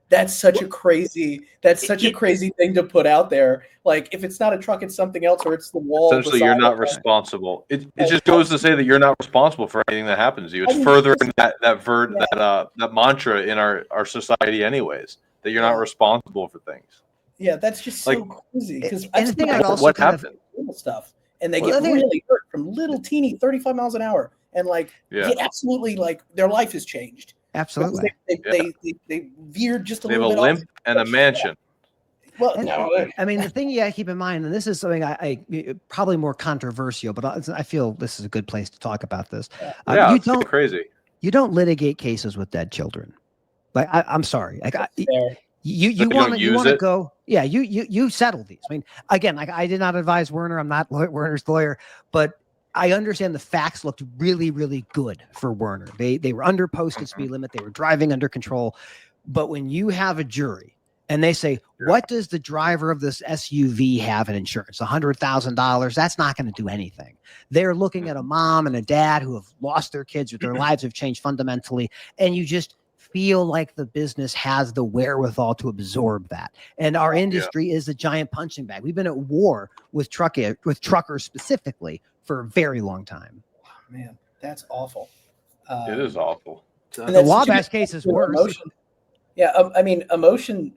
That's such a crazy thing to put out there. Like, if it's not a truck, it's something else, or it's the wall. Essentially, you're not responsible. It just goes to say that you're not responsible for anything that happens to you. It's furthering that mantra in our society, anyways, that you're not responsible for things. Yeah, that's just so crazy. Because I think what happened stuff, and they get really hurt from little teeny 35 miles an hour, and get absolutely their life has changed. Absolutely, they veered just a little bit. They have a limp and a mansion. Well, I mean, the thing you got to keep in mind, and this is something I probably more controversial, but I feel this is a good place to talk about this. It's crazy. You don't litigate cases with dead children. Like, I'm sorry. You want to go, you settle these. I mean, again, I did not advise Werner. I'm not Werner's lawyer, but I understand the facts looked really, really good for Werner. They were under posted speed limit. They were driving under control. But when you have a jury and they say, what does the driver of this SUV have in insurance? $100,000. That's not going to do anything. They're looking at a mom and a dad who have lost their kids, or their lives have changed fundamentally. And you just feel like the business has the wherewithal to absorb that. And our industry is a giant punching bag. We've been at war with truckers specifically for a very long time. Oh, man, that's awful. It is awful. The Wabash case is worse. Emotion. Yeah, I mean, emotion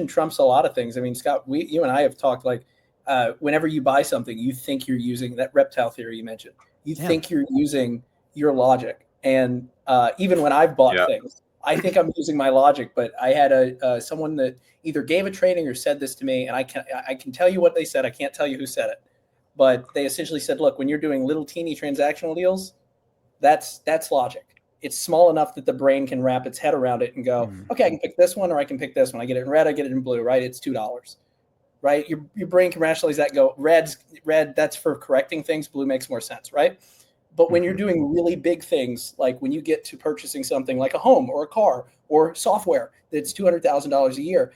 trumps a lot of things. I mean, Scott, you and I have talked whenever you buy something, you think you're using that reptile theory you mentioned. You think you're using your logic. And even when I've bought things, I think I'm using my logic, but I had someone that either gave a training or said this to me, and I can tell you what they said. I can't tell you who said it, but they essentially said, look, when you're doing little teeny transactional deals, that's logic. It's small enough that the brain can wrap its head around it and go, okay, I can pick this one or I can pick this one. I get it in red, I get it in blue, right? It's $2, right? Your brain can rationalize that and go, red, that's for correcting things. Blue makes more sense, right? But when you're doing really big things, like when you get to purchasing something like a home or a car or software that's $200,000 a year,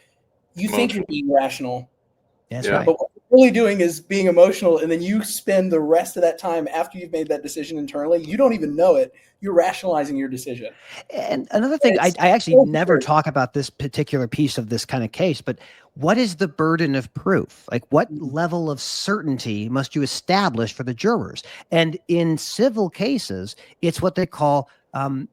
you think you're being rational. That's right. But what you're really doing is being emotional, and then you spend the rest of that time after you've made that decision internally. You don't even know it. You're rationalizing your decision. And another thing, I actually never talk about this particular piece of this kind of case, but what is the burden of proof? Like, what level of certainty must you establish for the jurors? And in civil cases, it's what they call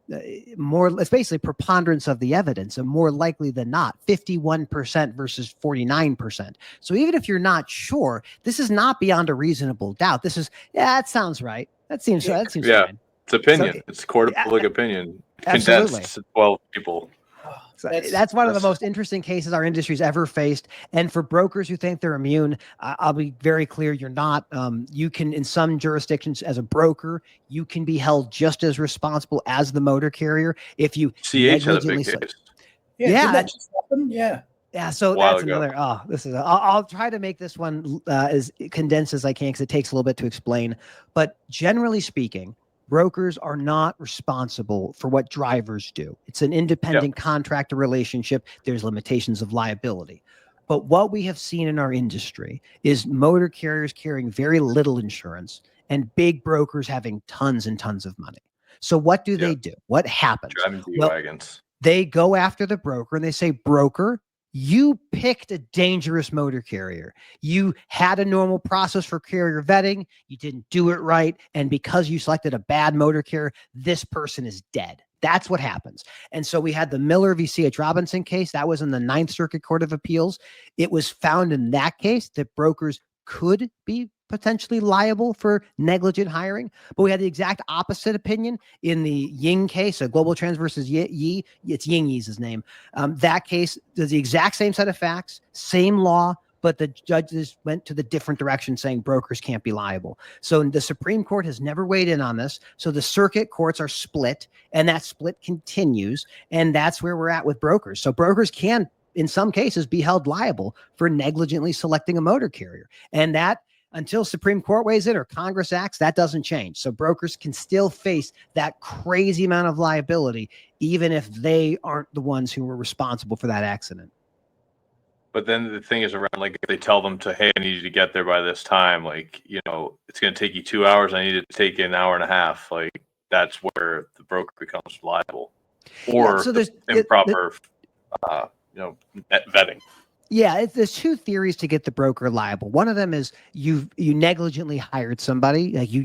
it's basically preponderance of the evidence, and more likely than not, 51% versus 49%. So even if you're not sure, this is not beyond a reasonable doubt. This is, that sounds right. That seems fine. It's opinion. So, it's court of public opinion. Condensed to 12 people. So that's one of the most interesting cases our industry's ever faced. And for brokers who think they're immune, I'll be very clear, you're not. You can, in some jurisdictions, as a broker, you can be held just as responsible as the motor carrier if you CH had a big case. That just happened? Yeah, so that's another. I'll try to make this one as condensed as I can because it takes a little bit to explain. But generally speaking, brokers are not responsible for what drivers do. It's an independent contractor relationship. There's limitations of liability. But what we have seen in our industry is motor carriers carrying very little insurance and big brokers having tons and tons of money. So what do they do? What happens? Driving D-wagons. They go after the broker and they say, broker, you picked a dangerous motor carrier. You had a normal process for carrier vetting. You didn't do it right. And because you selected a bad motor carrier, this person is dead. That's what happens. And so we had the Miller v. C.H. Robinson case. That was in the Ninth Circuit Court of Appeals. It was found in that case that brokers could be potentially liable for negligent hiring. But we had the exact opposite opinion in the Ying case, so Global Trans versus Yi. It's Ying Yi's his name. That case does the exact same set of facts, same law, but the judges went to the different direction saying brokers can't be liable. So the Supreme Court has never weighed in on this. So the circuit courts are split, and that split continues. And that's where we're at with brokers. So brokers can, in some cases, be held liable for negligently selecting a motor carrier. And that, until Supreme Court weighs in or Congress acts, that doesn't change. So brokers can still face that crazy amount of liability, even if they aren't the ones who were responsible for that accident. But then the thing is around, like, if they tell them to, hey, I need you to get there by this time, like, you know, it's going to take you 2 hours. I need it to take you an hour and a half. Like, that's where the broker becomes liable. Or so there's improper, vetting. Yeah, there's two theories to get the broker liable. One of them is you negligently hired somebody, like you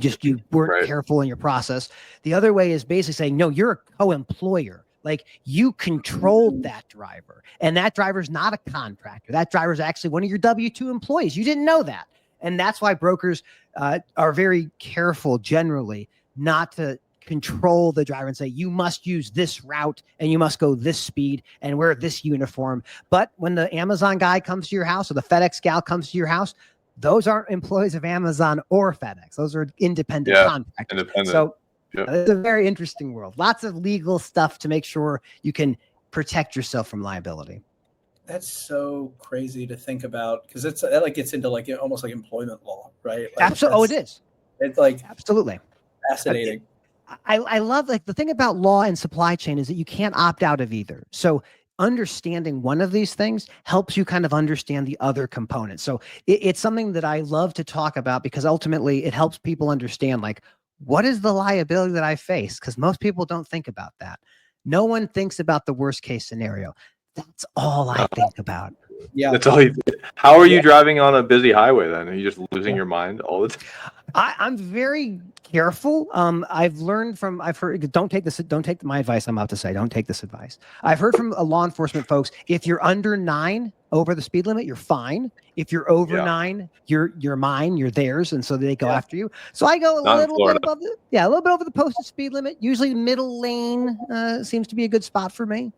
weren't careful in your process. The other way is basically saying, no, you're a co-employer. Like you controlled that driver, and that driver's not a contractor. That driver's actually one of your W-2 employees. You didn't know that. And that's why brokers are very careful generally not to control the driver and say, you must use this route and you must go this speed and wear this uniform. But when the Amazon guy comes to your house or the FedEx gal comes to your house, those aren't employees of Amazon or FedEx. Those are independent contractors. So it's a very interesting world. Lots of legal stuff to make sure you can protect yourself from liability. That's so crazy to think about, because that like gets into like almost like employment law, right? Like absolutely. Oh, it is. It's like absolutely fascinating. I love, like, the thing about law and supply chain is that you can't opt out of either. So understanding one of these things helps you kind of understand the other components. So it's something that I love to talk about because ultimately it helps people understand, like, what is the liability that I face? Because most people don't think about that. No one thinks about the worst case scenario. That's all I think about. Yeah. That's all you do. How are you driving on a busy highway then? Are you just losing your mind all the time? I'm very careful. I've heard, don't take my advice. I'm about to say, don't take this advice. I've heard from law enforcement folks, if you're under 9 over the speed limit, you're fine. If you're over 9, you're mine, you're theirs. And so they go after you. So I go a little bit above a little bit over the posted speed limit. Usually middle lane seems to be a good spot for me.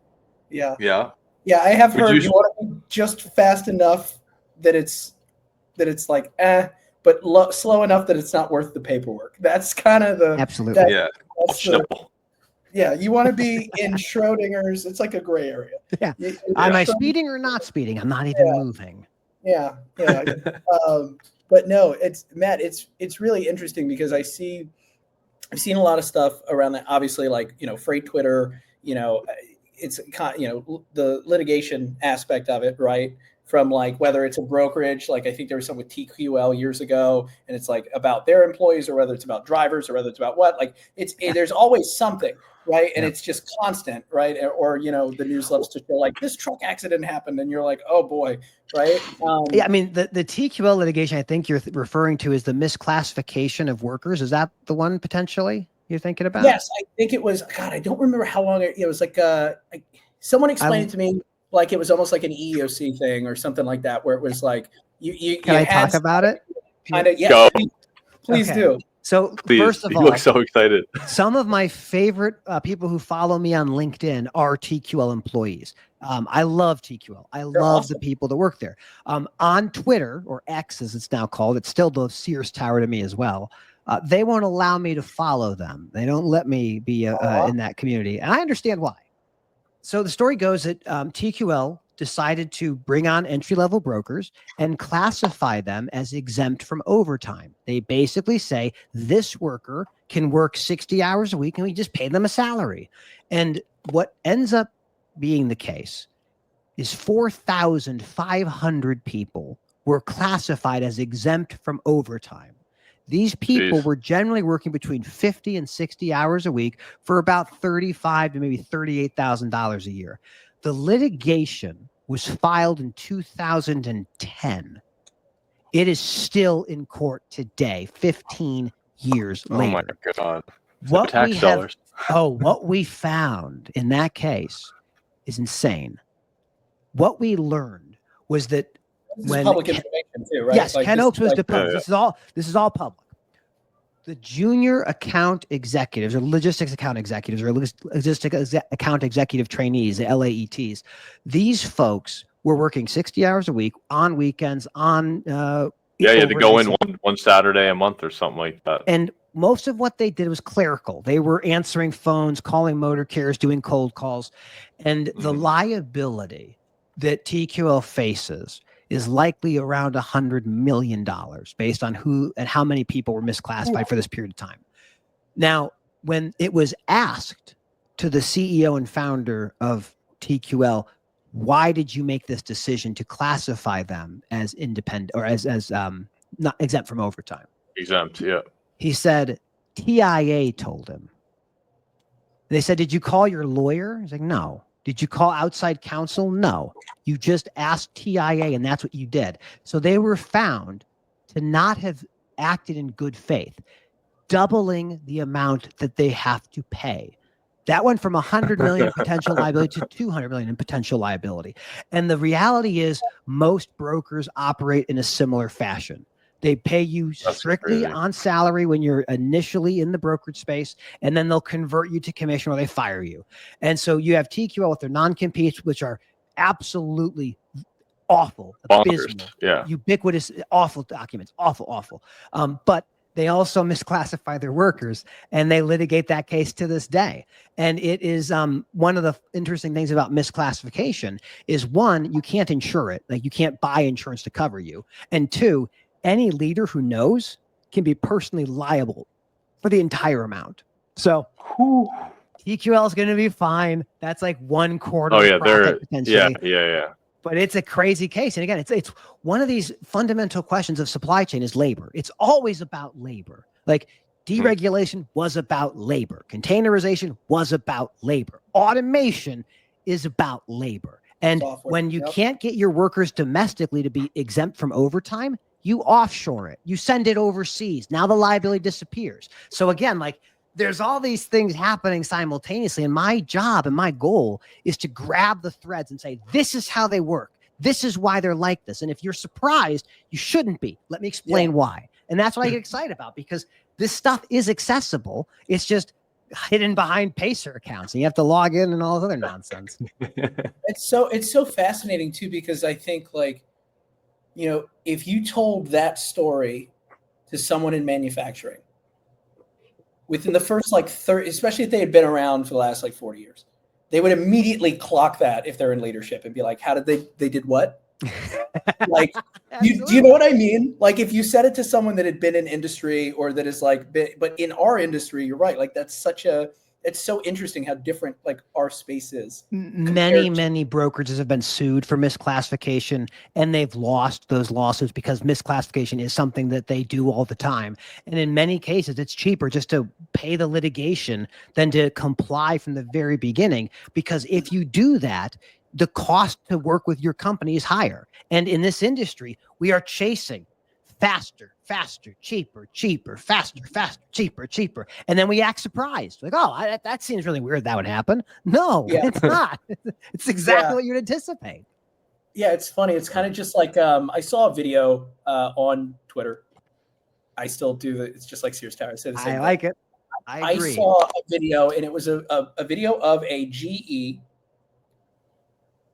Yeah. Yeah. Yeah. I have heard you want to be just fast enough that it's like, but slow enough that it's not worth the paperwork. That's kind of the absolutely. You want to be in Schrodinger's. It's like a gray area. Yeah. Am I speeding or not speeding? I'm not even moving. Yeah. But no, it's Matt. It's really interesting because I've seen a lot of stuff around that. Obviously, like freight Twitter. It's the litigation aspect of it, right? From like whether it's a brokerage, like I think there was some with TQL years ago, and it's like about their employees, or whether it's about drivers, or whether it's about what. Like there's always something, right? And it's just constant, right? Or the news loves to show like this truck accident happened, and you're like, oh boy, right? I mean the TQL litigation I think you're referring to is the misclassification of workers. Is that the one potentially you're thinking about? Yes, I think it was. God, I don't remember how long it was. Like someone explained it to me. Like it was almost like an EEOC thing or something like that, where it was like Can I talk about it? Kind of, yeah. Please do. So first of all, you look so excited. Some of my favorite people who follow me on LinkedIn are TQL employees. I love TQL. They're love awesome. The people that work there. On Twitter, or X as it's now called, it's still the Sears Tower to me as well. They won't allow me to follow them. They don't let me be in that community, and I understand why. So the story goes that TQL decided to bring on entry-level brokers and classify them as exempt from overtime. They basically say this worker can work 60 hours a week and we just pay them a salary. And what ends up being the case is 4,500 people were classified as exempt from overtime. These people were generally working between 50 and 60 hours a week for about $35,000 to maybe $38,000 a year. The litigation was filed in 2010. It is still in court today, 15 years later. Oh my God. What tax dollars. What we found in that case is insane. What we learned was that this is public information too, right? Yes, Ken Oakes was deposed. Yeah. This is all public. The junior account executives or logistics account executives or logistics account executive trainees, the LAETs, these folks were working 60 hours a week on weekends, on you had to go in one Saturday a month or something like that. And most of what they did was clerical. They were answering phones, calling motor carriers, doing cold calls. And the liability that TQL faces is likely around $100 million based on who and how many people were misclassified for this period of time. Now, when it was asked to the CEO and founder of TQL, why did you make this decision to classify them as independent or as not exempt from overtime? Exempt, yeah. He said, TIA told him. They said, did you call your lawyer? He's like, no. Did you call outside counsel? No. You just asked TIA, and that's what you did. So they were found to not have acted in good faith, doubling the amount that they have to pay. That went from $100 million in potential liability to $200 million in potential liability. And the reality is most brokers operate in a similar fashion. They pay you strictly on salary when you're initially in the brokerage space, and then they'll convert you to commission or they fire you. And so you have TQL with their non-competes, which are absolutely awful, abysmal, ubiquitous, awful documents, awful. But they also misclassify their workers, and they litigate that case to this day. And it is one of the interesting things about misclassification is, one, you can't insure it. Like, you can't buy insurance to cover you. And two, any leader who knows can be personally liable for the entire amount. So TQL is going to be fine. That's like 1/4 of profit potentially. Yeah. But it's a crazy case. And again, it's one of these fundamental questions of supply chain is labor. It's always about labor. Like, deregulation was about labor. Containerization was about labor. Automation is about labor. And when you can't get your workers domestically to be exempt from overtime, you offshore it. You send it overseas. Now the liability disappears. So again, like, there's all these things happening simultaneously. And my job and my goal is to grab the threads and say, this is how they work. This is why they're like this. And if you're surprised, you shouldn't be. Let me explain why. And that's what I get excited about, because this stuff is accessible. It's just hidden behind Pacer accounts, and you have to log in and all this other nonsense. It's so fascinating too, because I think, like, you know, if you told that story to someone in manufacturing within the first like 30, especially if they had been around for the last like 40 years, they would immediately clock that if they're in leadership and be like, how did they did what? Like, do you know what I mean? Like, if you said it to someone that had been in industry or that is like, but in our industry, you're right. Like, it's so interesting how different like our space is. Many brokerages have been sued for misclassification, and they've lost those lawsuits because misclassification is something that they do all the time. And in many cases, it's cheaper just to pay the litigation than to comply from the very beginning. Because if you do that, the cost to work with your company is higher. And in this industry, we are chasing faster, cheaper, faster, cheaper. And then we act surprised. Like, oh, that seems really weird that would happen. No, it's not. It's exactly what you'd anticipate. Yeah, it's funny. It's kind of just like, I saw a video on Twitter. I still do it's just like Sears Tower. I like it. I agree. I saw a video, and it was a video of a GE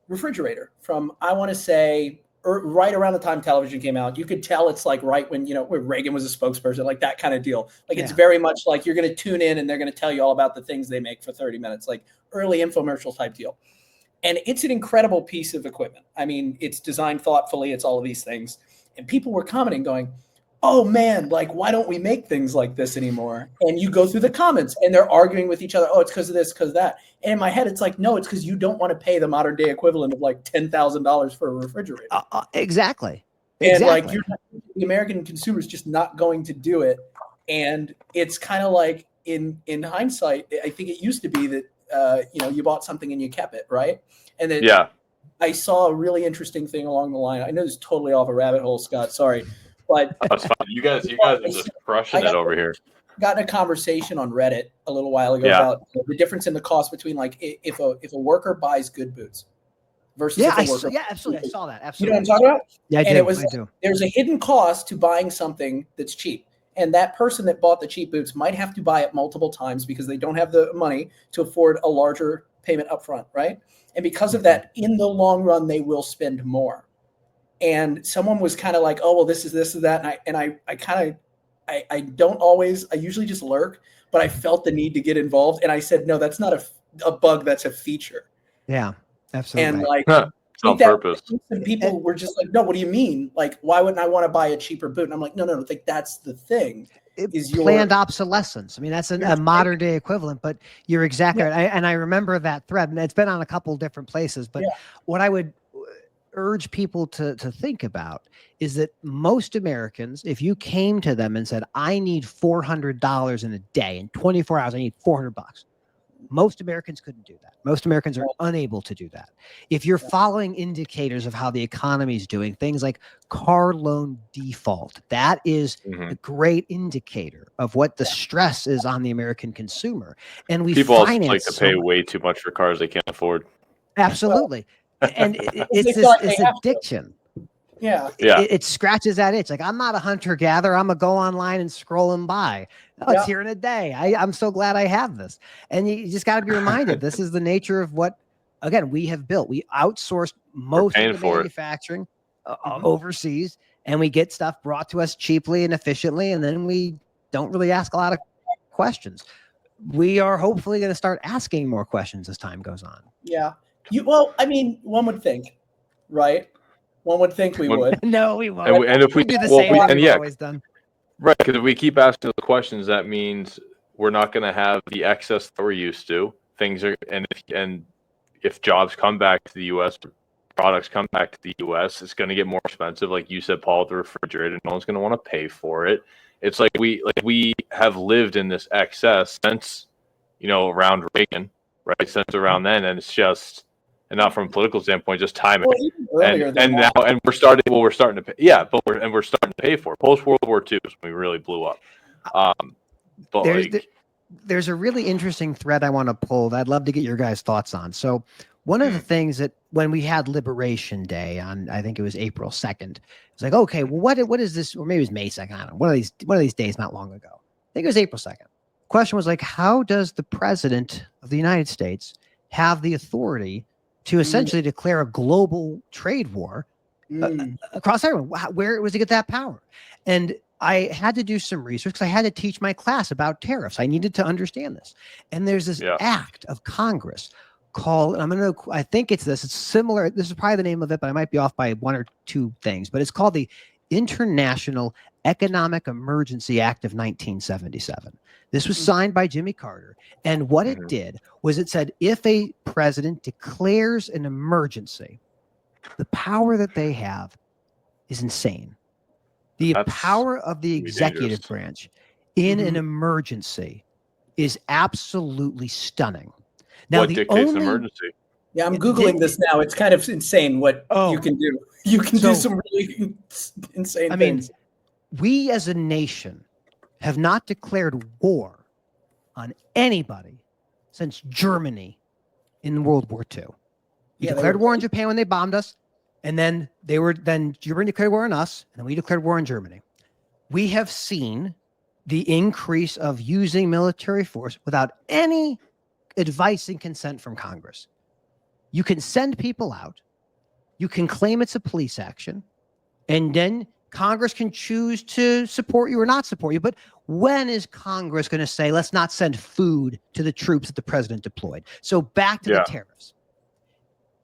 refrigerator from, I want to say, right around the time television came out. You could tell it's like right when, when Reagan was a spokesperson, like that kind of deal. Like, it's very much like you're going to tune in and they're going to tell you all about the things they make for 30 minutes, like early infomercial type deal. And it's an incredible piece of equipment. I mean, it's designed thoughtfully. It's all of these things. And people were commenting going, oh man, like, why don't we make things like this anymore? And you go through the comments and they're arguing with each other. Oh, it's because of this, because of that. And in my head, it's like, no, it's because you don't want to pay the modern day equivalent of like $10,000 for a refrigerator. Exactly. And like, the American consumer is just not going to do it. And it's kind of like in hindsight, I think it used to be that, you bought something and you kept it, right? And then I saw a really interesting thing along the line. I know this is totally off a rabbit hole, Scott. Sorry. But that's fine. You guys are just crushing it over here. Got in a conversation on Reddit a little while ago about the difference in the cost between like if a worker buys good boots versus absolutely. I saw that. Absolutely. You know what I'm talking about? Yeah, I do. There's a hidden cost to buying something that's cheap. And that person that bought the cheap boots might have to buy it multiple times because they don't have the money to afford a larger payment upfront, right? And because of that, in the long run, they will spend more. And someone was kind of like, oh, well, this is that. And I don't always, I usually just lurk, but I felt the need to get involved. And I said, no, that's not a bug, that's a feature. Yeah, absolutely. And like, on purpose. And people were just like, no, what do you mean? Like, why wouldn't I want to buy a cheaper boot? And I'm like, no, like that's the thing. Is planned obsolescence. I mean, that's a modern day equivalent, but you're exactly right. And I remember that thread, and it's been on a couple different places. But what I would urge people to think about is that most Americans, if you came to them and said, I need $400 in a day, in 24 hours, I need $400. Most Americans couldn't do that. Most Americans are unable to do that. If you're following indicators of how the economy is doing, things like car loan default, that is a great indicator of what the stress is on the American consumer. And people also like to pay way too much for cars they can't afford. Absolutely. And it's this addiction. It scratches that itch. Like, I'm not a hunter-gatherer. I'm going to go online and scroll them by. Oh, it's here in a day. I'm so glad I have this. And you just got to be reminded, this is the nature of what, again, we have built. We outsourced most of the manufacturing overseas, and we get stuff brought to us cheaply and efficiently, and then we don't really ask a lot of questions. We are hopefully going to start asking more questions as time goes on. Yeah. Well, I mean, one would think, right? One would think we would. No, we won't. And if we do the same thing we've always done. Right, because if we keep asking the questions, that means we're not going to have the excess that we're used to. Things are, and if jobs come back to the U.S., products come back to the U.S., it's going to get more expensive. Like you said, Paul, the refrigerator, no one's going to want to pay for it. It's like we have lived in this excess since, around Reagan, right? Since around then, and it's just. And not from a political standpoint, just timing. And we're starting to pay. Yeah, but we're starting to pay for it. Post World War II is when we really blew up. There's a really interesting thread I want to pull that I'd love to get your guys' thoughts on. So one of the things that when we had Liberation Day on, I think it was April 2nd, it's like, okay, well, what is this? Or maybe it was May 2nd. I don't know. One of these days not long ago. I think it was April 2nd. Question was like, how does the president of the United States have the authority to essentially declare a global trade war across everyone? Where was he get that power? And I had to do some research because I had to teach my class about tariffs. I needed to understand this. And there's this act of Congress called, and I think it's similar. This is probably the name of it, but I might be off by one or two things, but it's called the International Economic Emergency Act of 1977. This was signed by Jimmy Carter. And what it did was it said, if a president declares an emergency, the power that they have is insane. That's power of the executive branch in an emergency is absolutely stunning. Now, what dictates an emergency? Yeah, I'm Googling this now. It's kind of insane what you can do. You can do some really insane things. We as a nation have not declared war on anybody since Germany in World War II. We declared war on Japan when they bombed us, and then Germany declared war on us, and then we declared war on Germany. We have seen the increase of using military force without any advice and consent from Congress. You can send people out, you can claim it's a police action, and then Congress can choose to support you or not support you. But when is Congress going to say, let's not send food to the troops that the president deployed? So back to the tariffs.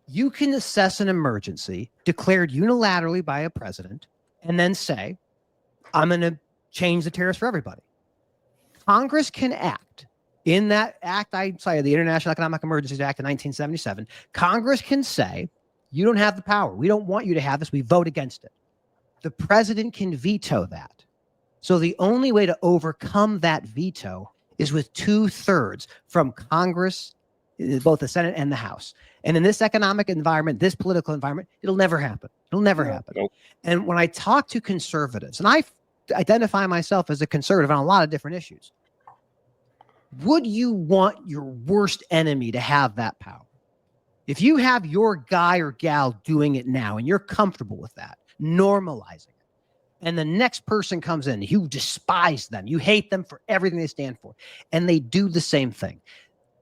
You can assess an emergency declared unilaterally by a president and then say, I'm going to change the tariffs for everybody. Congress can act. In that act I cited, the International Economic Emergencies Act of 1977, Congress can say, you don't have the power. We don't want you to have this. We vote against it. The president can veto that. So the only way to overcome that veto is with 2/3 from Congress, both the Senate and the House. And in this economic environment, this political environment, it'll never happen. It'll never happen. Nope. And when I talk to conservatives, and I identify myself as a conservative on a lot of different issues, would you want your worst enemy to have that power? If you have your guy or gal doing it now and you're comfortable with that, normalizing it, and the next person comes in, you despise them, you hate them for everything they stand for, and they do the same thing.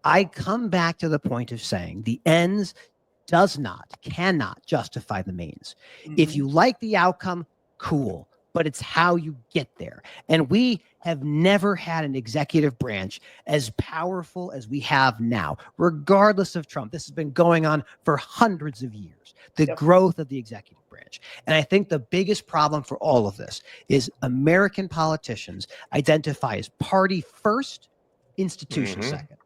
I come back to the point of saying the ends cannot justify the means. Mm-hmm. If you like the outcome, cool, but it's how you get there. And we have never had an executive branch as powerful as we have now, regardless of Trump. This has been going on for hundreds of years, the growth of the executive branch. And I think the biggest problem for all of this is American politicians identify as party first, institution second.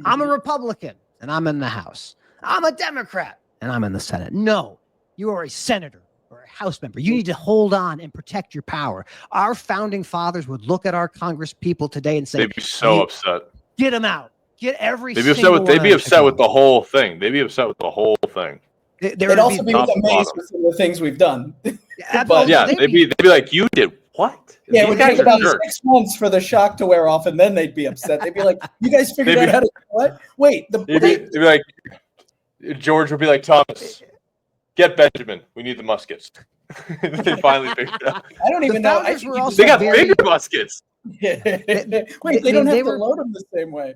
I'm a Republican and I'm in the House. I'm a Democrat and I'm in the Senate. No, you are a senator or a House member. You need to hold on and protect your power. Our founding fathers would look at our Congress people today and say, they'd be so upset. Get them out. Get every They'd be upset with, they'd be upset with the whole thing. They'd be upset with the whole thing. They'd also be amazed with some of the things we've done. But yeah, they'd be like, you did what? Yeah, it would take about 6 months for the shock to wear off, and then they'd be upset. They'd be like, you guys figured out how to do what? Wait. They'd be like, George would be like, Thomas, get Benjamin. We need the muskets. They finally figured it out. I don't even know. They got bigger muskets. Wait, they don't have to load them the same way.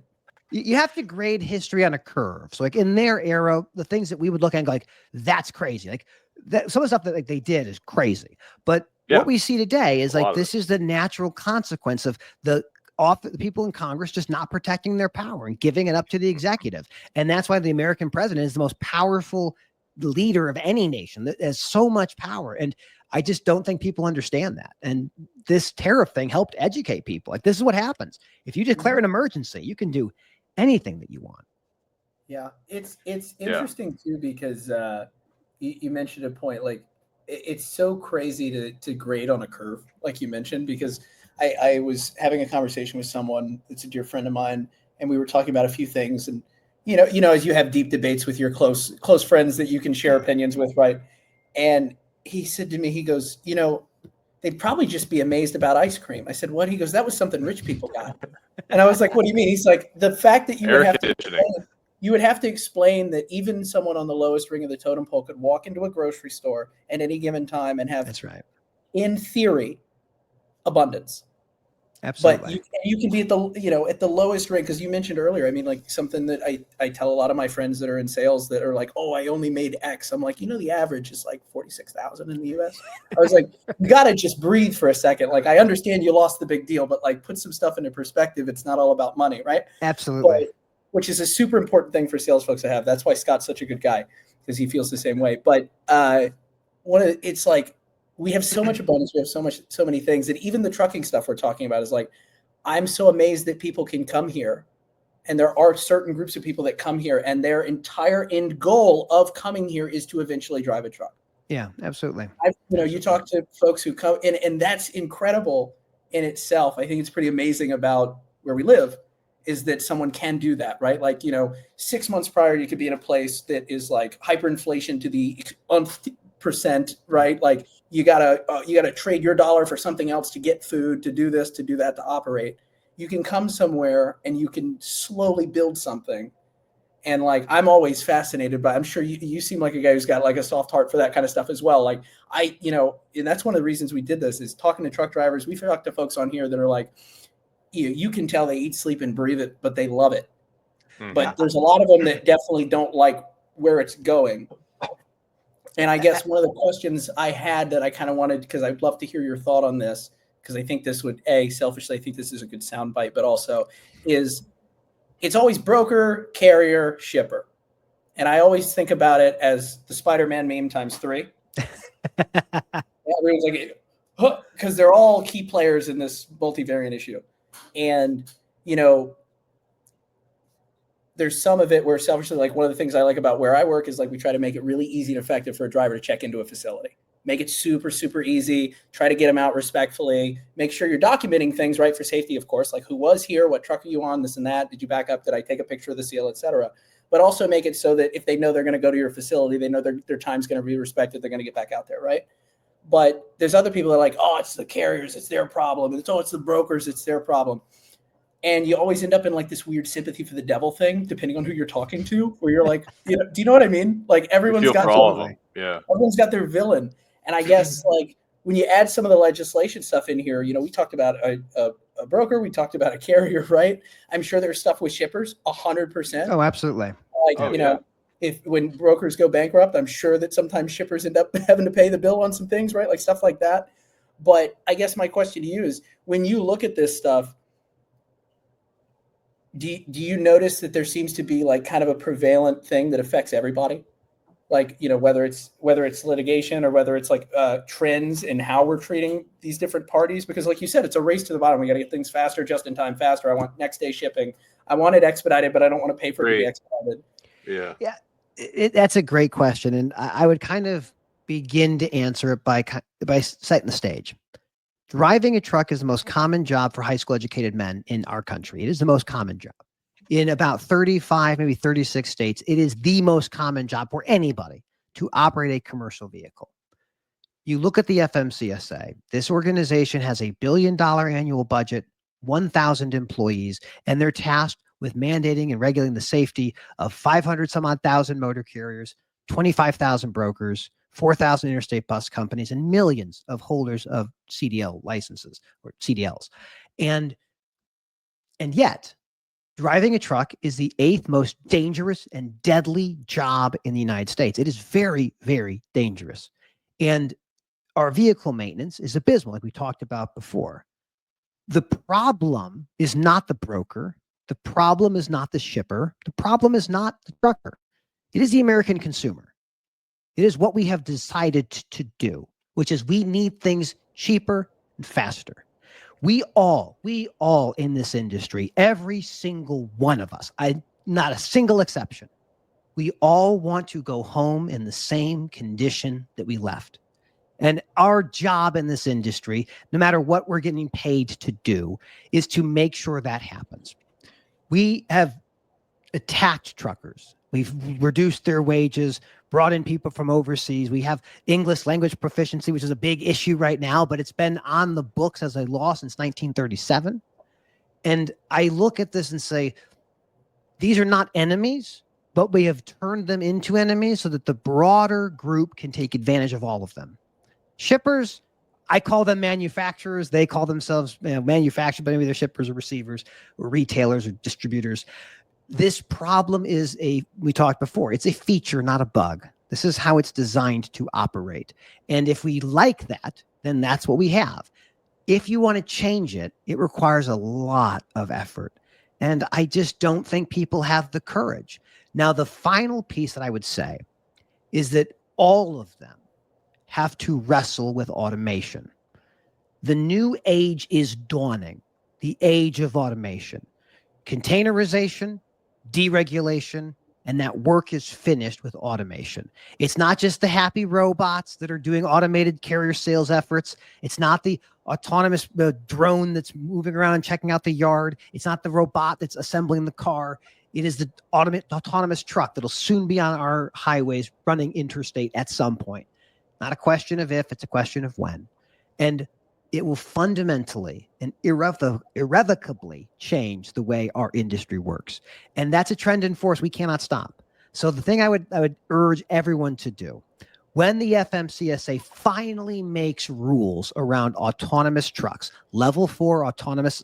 You have to grade history on a curve. So like in their era, the things that we would look at and go like, that's crazy. Like that, some of the stuff that like they did is crazy. But what we see today is like, this is the natural consequence of the people in Congress just not protecting their power and giving it up to the executive. And that's why the American president is the most powerful leader of any nation that has so much power. And I just don't think people understand that. And this tariff thing helped educate people. Like, this is what happens. If you declare an emergency, you can do anything that you want. Yeah. It's interesting too, because you mentioned a point, like it's so crazy to grade on a curve, like you mentioned, because I was having a conversation with someone that's a dear friend of mine, and we were talking about a few things. And, you know, as you have deep debates with your close friends that you can share opinions with, right? And he said to me, he goes, you know, they'd probably just be amazed about ice cream. I said, what? He goes, that was something rich people got. And I was like, what do you mean? He's like, the fact that you would have to explain that even someone on the lowest ring of the totem pole could walk into a grocery store at any given time and have, that's right, in theory, abundance. Absolutely. But you can be at the lowest rate, because you mentioned earlier, I mean, like something that I tell a lot of my friends that are in sales that are like, oh, I only made X. I'm like, the average is like 46,000 in the US. I was like, you got to just breathe for a second. Like, I understand you lost the big deal, but like put some stuff into perspective. It's not all about money, right? Absolutely. Which is a super important thing for sales folks to have. That's why Scott's such a good guy, because he feels the same way. But it's like, we have so much abundance. We have so many things. And even the trucking stuff we're talking about is like, I'm so amazed that people can come here. And there are certain groups of people that come here, and their entire end goal of coming here is to eventually drive a truck. Yeah, absolutely. You talk to folks who come and that's incredible in itself. I think it's pretty amazing about where we live is that someone can do that, right? Like, 6 months prior, you could be in a place that is like hyperinflation to the percent, right? Like you gotta trade your dollar for something else to get food, to do this, to do that, to operate. You can come somewhere and you can slowly build something. And like, I'm always fascinated by, I'm sure you seem like a guy who's got like a soft heart for that kind of stuff as well. Like and that's one of the reasons we did this, is talking to truck drivers. We've talked to folks on here that are like, you can tell they eat, sleep, and breathe it, but they love it. Mm-hmm. But there's a lot of them that definitely don't like where it's going. And I guess one of the questions I had that I kind of wanted, because I'd love to hear your thought on this, because I think this would, selfishly, I think this is a good soundbite, but also is, it's always broker, carrier, shipper. And I always think about it as the Spider-Man meme times 3. Everyone's like, because they're all key players in this multivariant issue. And, there's some of it where selfishly, like one of the things I like about where I work is like we try to make it really easy and effective for a driver to check into a facility. Make it super, super easy. Try to get them out respectfully. Make sure you're documenting things, right, for safety, of course, like who was here, what truck are you on, this and that. Did you back up? Did I take a picture of the seal, et cetera? But also make it so that if they know they're going to go to your facility, they know their time's going to be respected. They're going to get back out there, right? But there's other people that are like, oh, it's the carriers, it's their problem. It's the brokers, it's their problem. And you always end up in like this weird sympathy for the devil thing, depending on who you're talking to, where you're like, do you know what I mean? Like everyone's got everyone's got their villain. And I guess like when you add some of the legislation stuff in here, we talked about a broker, we talked about a carrier, right? I'm sure there's stuff with shippers, 100%. Oh, absolutely. Like, if when brokers go bankrupt, I'm sure that sometimes shippers end up having to pay the bill on some things, right? Like stuff like that. But I guess my question to you is, when you look at this stuff, do you notice that there seems to be like kind of a prevalent thing that affects everybody? Like, whether it's litigation or whether it's like trends in how we're treating these different parties, because like you said, it's a race to the bottom. We got to get things faster, just in time faster. I want next day shipping. I want it expedited, but I don't want to pay for it to be expedited. Yeah. That's a great question. And I would kind of begin to answer it by setting the stage. Driving a truck is the most common job for high school educated men in our country. It is the most common job. In about 35, maybe 36 states, it is the most common job for anybody to operate a commercial vehicle. You look at the FMCSA, this organization has $1 billion annual budget, 1,000 employees, and they're tasked with mandating and regulating the safety of 500 some odd thousand motor carriers, 25,000 brokers, 4,000 interstate bus companies, and millions of holders of CDL licenses or CDLs. And yet, driving a truck is the 8th most dangerous and deadly job in the United States. It is very, very dangerous. And our vehicle maintenance is abysmal, like we talked about before. The problem is not the broker. The problem is not the shipper. The problem is not the trucker. It is the American consumer. It is what we have decided to do, which is we need things cheaper and faster. We all in this industry, every single one of us, not a single exception, we all want to go home in the same condition that we left. And our job in this industry, no matter what we're getting paid to do, is to make sure that happens. We have attacked truckers. We've reduced their wages, brought in people from overseas. We have English language proficiency, which is a big issue right now, but it's been on the books as a law since 1937. And I look at this and say, these are not enemies, but we have turned them into enemies so that the broader group can take advantage of all of them. Shippers, I call them manufacturers. They call themselves manufacturers, but maybe they're shippers or receivers or retailers or distributors. This problem is we talked before, it's a feature, not a bug. This is how it's designed to operate. And if we like that, then that's what we have. If you want to change it, it requires a lot of effort. And I just don't think people have the courage. Now, the final piece that I would say is that all of them have to wrestle with automation. The new age is dawning, the age of automation. Containerization, deregulation, and that work is finished with automation. It's not just the happy robots that are doing automated carrier sales efforts. It's not the autonomous drone that's moving around and checking out the yard. It's not the robot that's assembling the car. It is the autonomous truck that'll soon be on our highways running interstate at some point. Not a question of if, it's a question of when. And it will fundamentally and irrevocably change the way our industry works. And that's a trend in force we cannot stop. So the thing I would urge everyone to do, when the FMCSA finally makes rules around autonomous trucks, level 4 autonomous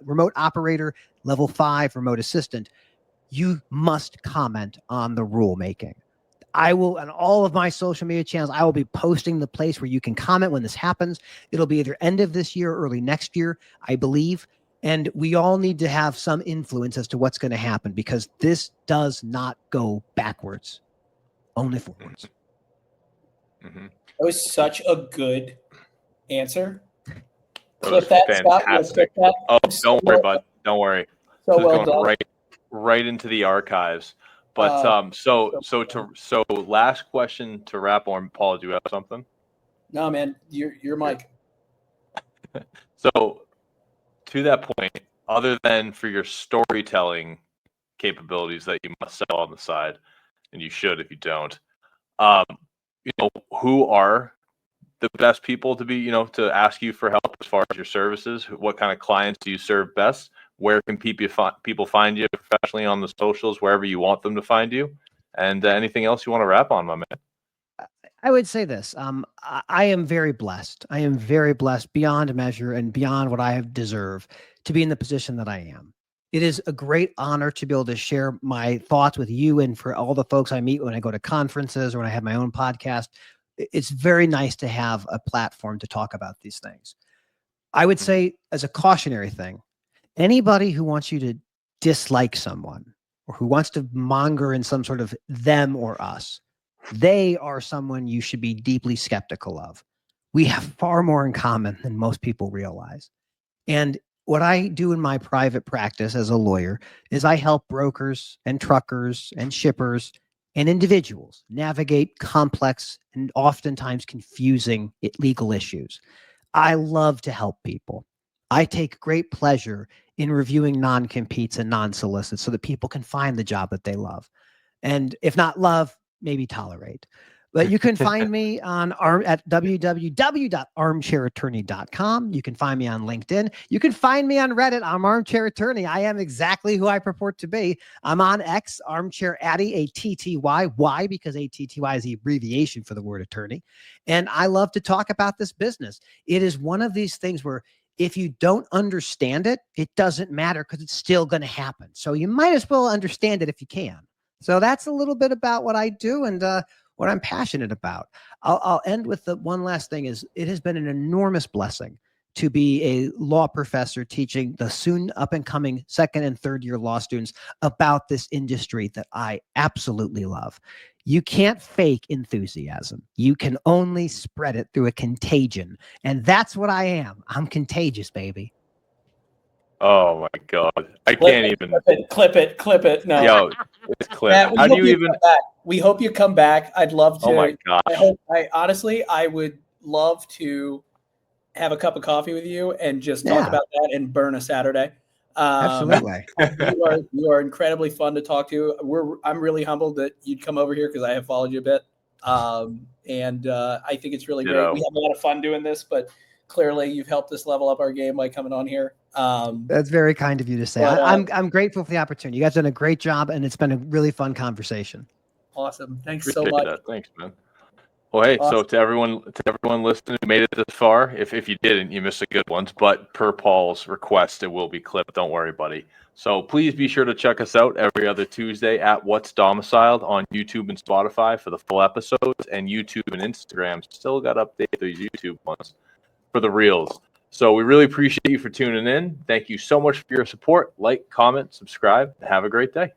remote operator, level 5 remote assistant, you must comment on the rulemaking. I will, on all of my social media channels, I will be posting the place where you can comment when this happens. It'll be either end of this year or early next year, I believe. And we all need to have some influence as to what's going to happen, because this does not go backwards, only forwards. That was such a good answer. Clip that, Scott. Clip that. Oh, don't worry, bud. Don't worry. So This is well going done. right into the archives. But so last question to wrap on. Paul, do you have something? No, man, your mic. So to that point, other than for your storytelling capabilities that you must sell on the side, and you should if you don't, who are the best people to be, to ask you for help as far as your services? What kind of clients do you serve best? Where can people find you professionally on the socials, wherever you want them to find you? And anything else you want to wrap on, my man? I would say this. I am very blessed. I am very blessed beyond measure and beyond what I have deserved to be in the position that I am. It is a great honor to be able to share my thoughts with you and for all the folks I meet when I go to conferences or when I have my own podcast. It's very nice to have a platform to talk about these things. I would say, as a cautionary thing, anybody who wants you to dislike someone or who wants to monger in some sort of them or us, they are someone you should be deeply skeptical of. We have far more in common than most people realize. And what I do in my private practice as a lawyer is I help brokers and truckers and shippers and individuals navigate complex and oftentimes confusing legal issues. I love to help people. I take great pleasure in reviewing non-competes and non-solicits so that people can find the job that they love. And if not love, maybe tolerate. But you can find me at www.armchairattorney.com. You can find me on LinkedIn. You can find me on Reddit. I'm Armchair Attorney. I am exactly who I purport to be. I'm on X, Armchair Atty, A-T-T-Y. Why? Because A-T-T-Y is the abbreviation for the word attorney. And I love to talk about this business. It is one of these things where if you don't understand it, it doesn't matter because it's still going to happen. So you might as well understand it if you can. So that's a little bit about what I do and what I'm passionate about. I'll end with the one last thing is it has been an enormous blessing to be a law professor teaching the soon up and coming second and third year law students about this industry that I absolutely love. You can't fake enthusiasm. You can only spread it through a contagion. And that's what I am. I'm contagious, baby. Oh my God. I can't even clip it. No. Yo, it's clip. Matt, How do you even we hope you come back. I'd love to. Oh my gosh. Honestly, I would love to have a cup of coffee with you and just talk about that and burn a Saturday. Absolutely. You are incredibly fun to talk to. I'm really humbled that you'd come over here because I have followed you a bit. And I think it's really great. We have a lot of fun doing this, but clearly you've helped us level up our game by coming on here. That's very kind of you to say. I'm grateful for the opportunity. You guys have done a great job, and it's been a really fun conversation. Awesome. Thanks so much. That. Thanks, man. Well, hey, awesome. So to everyone listening who made it this far, if you didn't, you missed the good ones. But per Paul's request, it will be clipped. Don't worry, buddy. So please be sure to check us out every other Tuesday at What's Domiciled on YouTube and Spotify for the full episodes, and YouTube and Instagram still got to update those YouTube ones for the reels. So we really appreciate you for tuning in. Thank you so much for your support. Like, comment, subscribe, and have a great day.